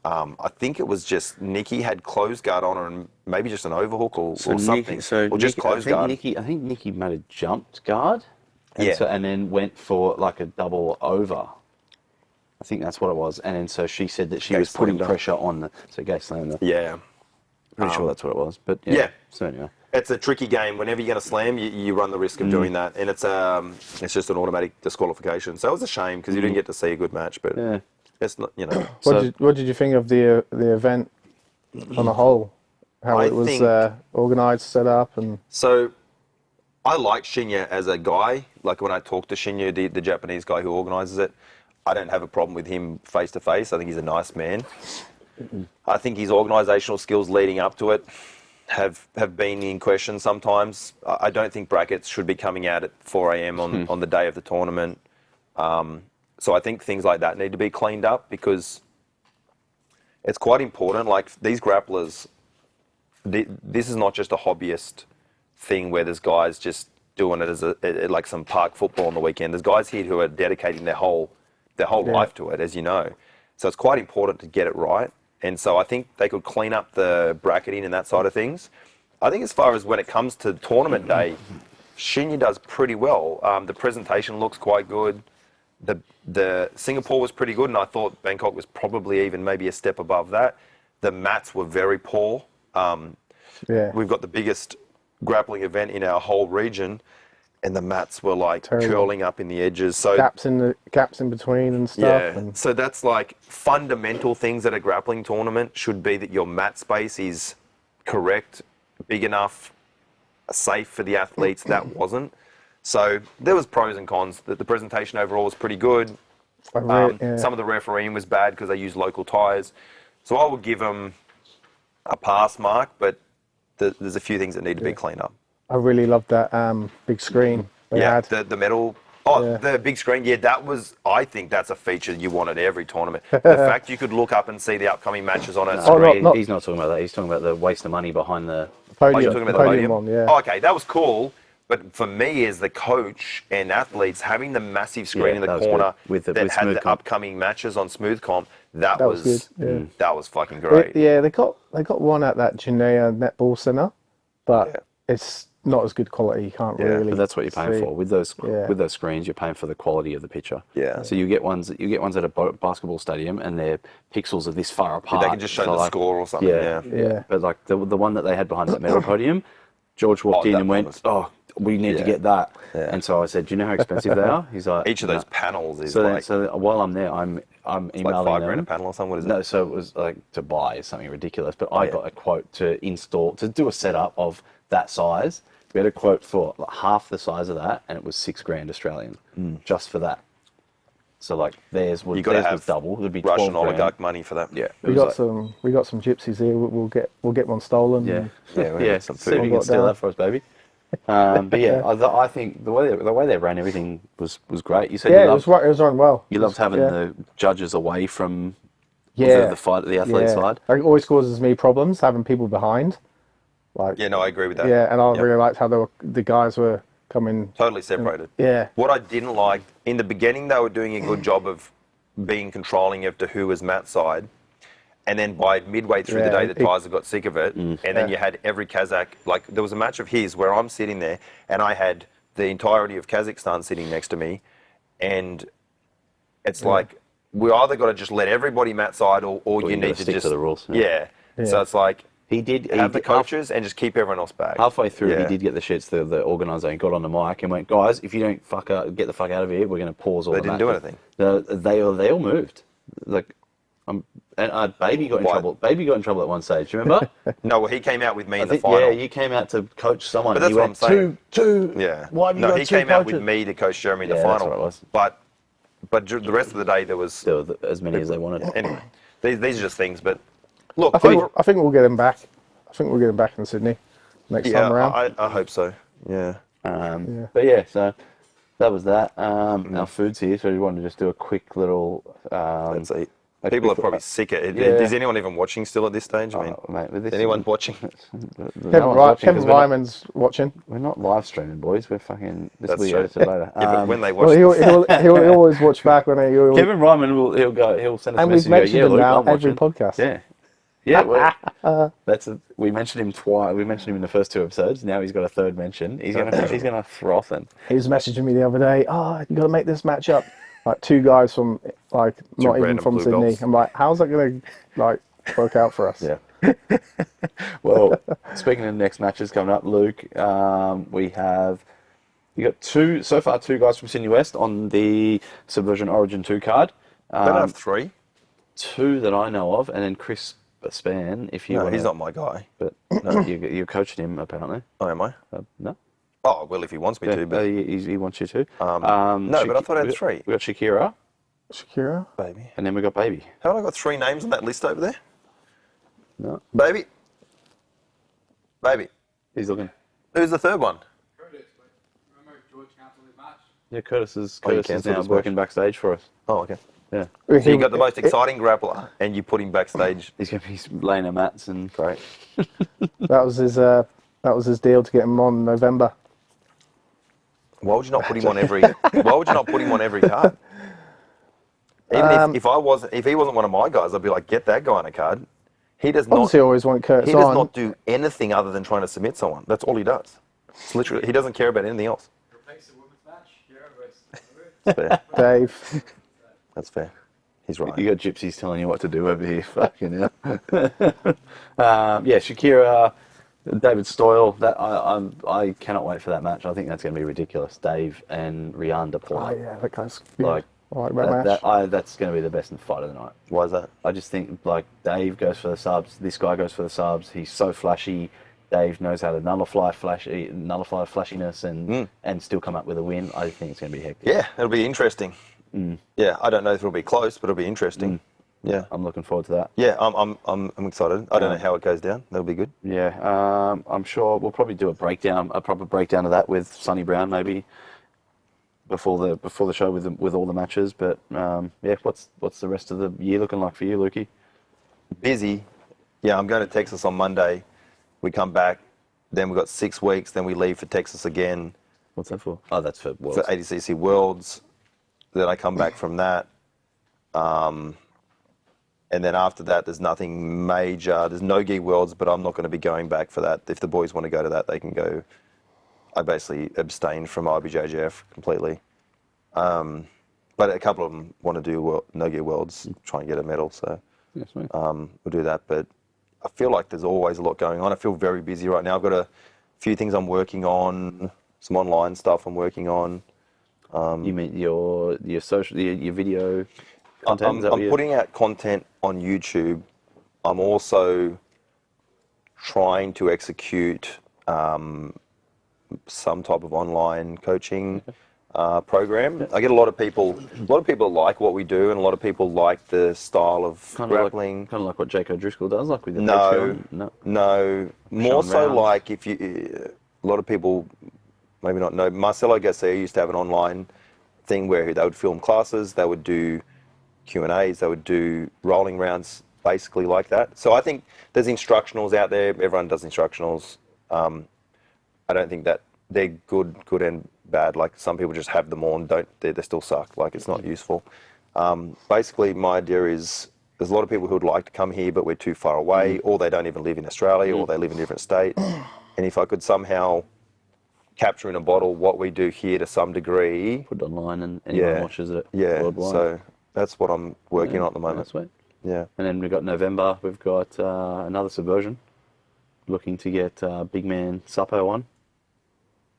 I think it was just Nikki had closed guard on her and maybe just an overhook or something, or just closed guard. I think Nikki might have jumped guard. And Yeah. and then went for like a double over. I think that's what it was. And then so she said that she Gay was putting slammed her. pressure on the. So Gay slammed her. Yeah. Pretty sure that's what it was. But yeah. Yeah. So anyway. It's a tricky game. Whenever you're going to slam, you run the risk of doing that, and it's just an automatic disqualification. So it was a shame because you didn't get to see a good match, but Yeah. it's not, you know. What did you think of the event on the whole? How I it was think- organised, set up, and So I like Shinya as a guy. Like when I talk to Shinya, the Japanese guy who organises it, I don't have a problem with him face to face. I think he's a nice man. I think his organisational skills leading up to it have been in question sometimes. I don't think brackets should be coming out at 4 a.m. on the day of the tournament. So I think things like that need to be cleaned up because it's quite important. Like these grapplers, this is not just a hobbyist thing where there's guys just doing it as like some park football on the weekend. There's guys here who are dedicating their whole life to it, as you know. So it's quite important to get it right. And so I think they could clean up the bracketing and that side of things. I think as far as when it comes to tournament day, Shinya does pretty well. The presentation looks quite good. The Singapore was pretty good, and I thought Bangkok was probably even maybe a step above that. The mats were very poor. We've got the biggest grappling event in our whole region, and the mats were like curling up in the edges. So gaps in between and stuff. yeah, And so that's like fundamental things at a grappling tournament should be that your mat space is correct, big enough, safe for the athletes. That wasn't. So there was pros and cons. The presentation overall was pretty good. Some of the refereeing was bad because they used local tyres. So I would give them a pass mark, but there's a few things that need to be cleaned up. I really loved that big screen they had. The metal. Oh, the big screen. Yeah, that was. I think that's a feature you want at every tournament. The fact you could look up and see the upcoming matches on a screen. not- He's not talking about that. He's talking about the waste of money behind the. Podium, Oh, you're talking about the podium? one, yeah. Oh, okay, that was cool. But for me, as the coach and athletes, having the massive screen Yeah, in the that was corner good. that With had Smooth the Comp. upcoming matches on Smooth Comp, that was was good, that was fucking great. They got one at that Genea Netball Centre, but it's not as good quality. You can't really. But that's what you're paying see. for with those screens. You're paying for the quality of the picture. Yeah. So you get ones at a basketball stadium, and they're pixels are this far apart. They can just show So the like, score or something. Yeah. But like the one that they had behind that metal podium, George walked in that and one went, was- "Oh, we need to get that." Yeah. And so I said, "Do you know how expensive they are?" He's like, Each of those "No." panels is So, like, so while I'm there, I'm like emailing $5 them. grand a panel or something. What is No, it? so it was like to buy is something ridiculous. But I yeah. got a quote to install, to do a setup of that size. We had a quote for like half the size of that, and it was $6,000 Australian just for that. So like theirs was, You got to theirs have was double. It'd be Russian 12 oligarch money for that. Yeah, it We was got like- we got some gypsies here. We'll get one stolen. Yeah, Yeah, we yeah. need some See if food. you can Got steal down. that for us, baby. But yeah, I think the way they ran everything was great. You said Yeah, you it was loved, right. It was run well. you loved having yeah. the judges away from yeah the fight, the athlete side. It always causes me problems having people behind. Like Yeah, no, I agree with that. yeah, and I Yep. really liked how the guys were coming. Totally separated. Yeah. What I didn't like, in the beginning, they were doing a good job of being controlling of to who was Matt's side. And then by midway through the Yeah, day, the Tizer got sick of it. And then you had every Kazakh, like there was a match of his where I'm sitting there and I had the entirety of Kazakhstan sitting next to me. And it's like, we either got to just let everybody Matt's side or you you need gotta to stick just. to the rules. Yeah. So it's like, He did have the did- coaches and just keep everyone else back. halfway through. Yeah. He did get the shits. The organizer and got on the mic and went, "Guys, if you don't get the fuck out of here, we're going to pause all." They the didn't do matches." anything. They all moved. Like, and Baby got in Why? trouble. Baby got in trouble at one stage. Remember? No, well, he came out with me I in the think, final. yeah, you came out to coach someone. But and that's you what went, I'm saying. Two. Yeah. Why have you no, got he two came out with coaches?" me to coach Jeremy in the Yeah, that's final. what it was. But but the rest of the day there were as many as they wanted. Anyway, these are just things. But look, I think we'll get him back. I think we'll get him back in Sydney next time around. I hope so. Yeah. But yeah, so that was that. Our food's here, so we wanted to just do a quick little. Let's eat. People are probably sick of it. Is anyone even watching still at this stage? I mean, mate, with this, anyone watching? Kevin Ryman's watching. We're not live streaming, boys. We're fucking. This will That's be true. edited later. Yeah, but when they watch, Well, he'll always watch back when he. Kevin Ryman he'll send us a And message. we've mentioned him Luke, now I'm every watching. podcast. Yeah. Yeah, well, we mentioned him twice. We mentioned him in the first 2 episodes. Now he's got a third mention. He's gonna froth and. He was messaging me the other day. Oh, you got to make this match up. Like 2 guys from not even random from blue Sydney. belts. I'm like, how's that gonna work out for us? Yeah. Well, speaking of next matches coming up, Luke, you got 2 guys from Sydney West on the Subversion Origin 2 card. don't have 3. 2 that I know of, and then Chris Span. If you, No, he's not my guy. But no, you're coaching him apparently. Oh, am I? No. Oh, well, if he wants me to, but he wants you to. no, but I thought I had 3. We got Shakira, Shakira. Baby. and then we got Baby. Haven't I got 3 names on that list over there? No, Baby. he's looking. Who's the third one? Curtis, but remember George cancelled his match? Yeah, Curtis is cancelled now his working backstage for us. Oh, okay. Yeah, So you got the most exciting grappler, and you put him backstage. he's gonna be laying our mats and great. That was his deal to get him on November. Why would you not put him on every? Why would you not put him on every card? Even if he wasn't one of my guys, I'd be like, get that guy on a card. He does not. Obviously, I always want Curtis He does on. not do anything other than trying to submit someone. That's all he does. It's literally, he doesn't care about anything else. Replace the women's match? Yeah, That's fair. Dave. That's fair. He's right. You got gypsies telling you what to do over here. Fucking hell. Yeah, Shakira, David Stoyle. That I cannot wait for that match. I think that's going to be ridiculous. Dave and Rianda pull Oh up. yeah, that guy's good. Like I like that match. that's going to be the best fight of the night. Why is that? I just think like Dave goes for the subs. This guy goes for the subs. He's so flashy. Dave knows how to nullify flashiness and still come up with a win. I think it's going to be hectic. Yeah, it'll be interesting. Yeah, I don't know if it'll be close, but it'll be interesting. Yeah, I'm looking forward to that. yeah, I'm excited. I don't know how it goes down. That'll be good. Yeah, I'm sure we'll probably do a proper breakdown of that with Sonny Brown maybe before the show with all the matches. But yeah, what's the rest of the year looking like for you, Lukey? Busy. Yeah, I'm going to Texas on Monday. We come back, then we've got 6 weeks, then we leave for Texas again What's that for? Oh, that's for Worlds. for ADCC Worlds. Then I come back from that. And then after that, there's nothing major. There's no gi Worlds, but I'm not going to be going back for that. If the boys want to go to that, they can go. I basically abstained from IBJJF completely. But a couple of them want to do no gi Worlds, try and get a medal. So Yeah, sweet. we'll do that. But I feel like there's always a lot going on. I feel very busy right now. I've got a few things I'm working on, some online stuff I'm working on. You mean your social your video content? Is that what I'm you- putting out content on YouTube. I'm also trying to execute some type of online coaching program. I get a lot of people like what we do, and a lot of people like the style of grappling. Kind of like what Jake O'Driscoll does, like with the No, Patreon. no, more Sean so Rounds. like if you, a lot of people maybe not know, Marcelo Garcia used to have an online thing where they would film classes, they would do Q&As, they would do rolling rounds, basically like that. So I think there's instructionals out there, everyone does instructionals. I don't think that they're good and bad. Like some people just have them on, they still suck, like it's not useful. Basically my idea is, there's a lot of people who would like to come here, but we're too far away, or they don't even live in Australia, or they live in a different state. And if I could somehow capture in a bottle what we do here to some degree. Put it online and anyone watches it worldwide. So that's what I'm working on at the moment. That's sweet. Yeah. And then we've got November, we've got another Subversion. Looking to get big man Supo on.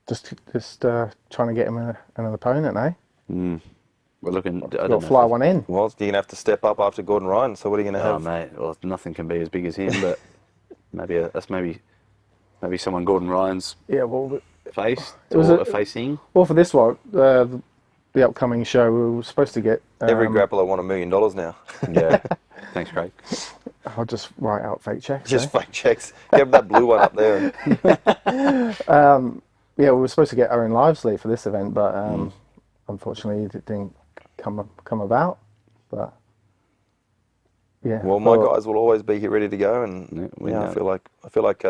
Just trying to get him an opponent, eh? We're looking. Got to fly one in. Well, you're going to have to step up after Gordon Ryan, so what are you going to Oh, have? mate. Well, nothing can be as big as him, but maybe someone Gordon Ryan's Yeah, well, faced It was or a- facing. well for this one, the upcoming show, we were supposed to get Every grappler won $1 million now. Yeah. Thanks, Craig. I'll just write out fake checks. Just fake checks. Get that blue one up there. Yeah, we were supposed to get Owen Livesley for this event, but unfortunately it didn't come about. But yeah. Well, my guys will always be here ready to go, and Yeah, we yeah, know. I feel like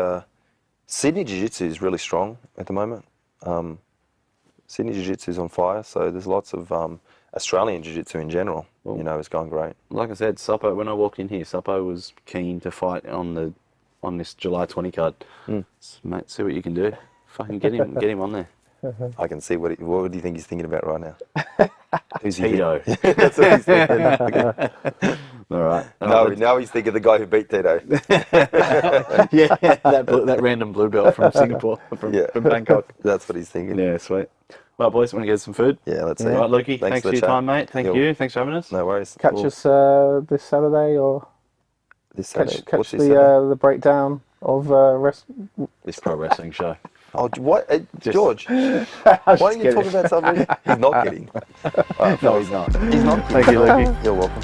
Sydney Jiu-Jitsu is really strong at the moment. Sydney Jiu-Jitsu is on fire, so there's lots of Australian Jiu-Jitsu in general. Well, It's going great. Like I said, Supo, when I walked in here, Supo was keen to fight on this July 20 card. So, mate, see what you can do. Fucking get him on there. I can see what do you think he's thinking about right now? Who's he? Tito. That's what he's thinking. Okay. All right. Now he's thinking of the guy who beat Tito. Yeah, that random blue belt from Singapore, from Bangkok. That's what he's thinking. Yeah, sweet. Well, boys, want to get some food? Yeah, let's see. All right, Lukey, thanks for the your chat. time, mate. Thank you. Thanks for having us. No worries. Catch us this Saturday, or This Saturday. catch What's this Saturday? the breakdown of This pro wrestling show. Oh, what? George, why don't you talk about something? He's not kidding. No, he's not. He's not. Thank you, Lukey. You're welcome.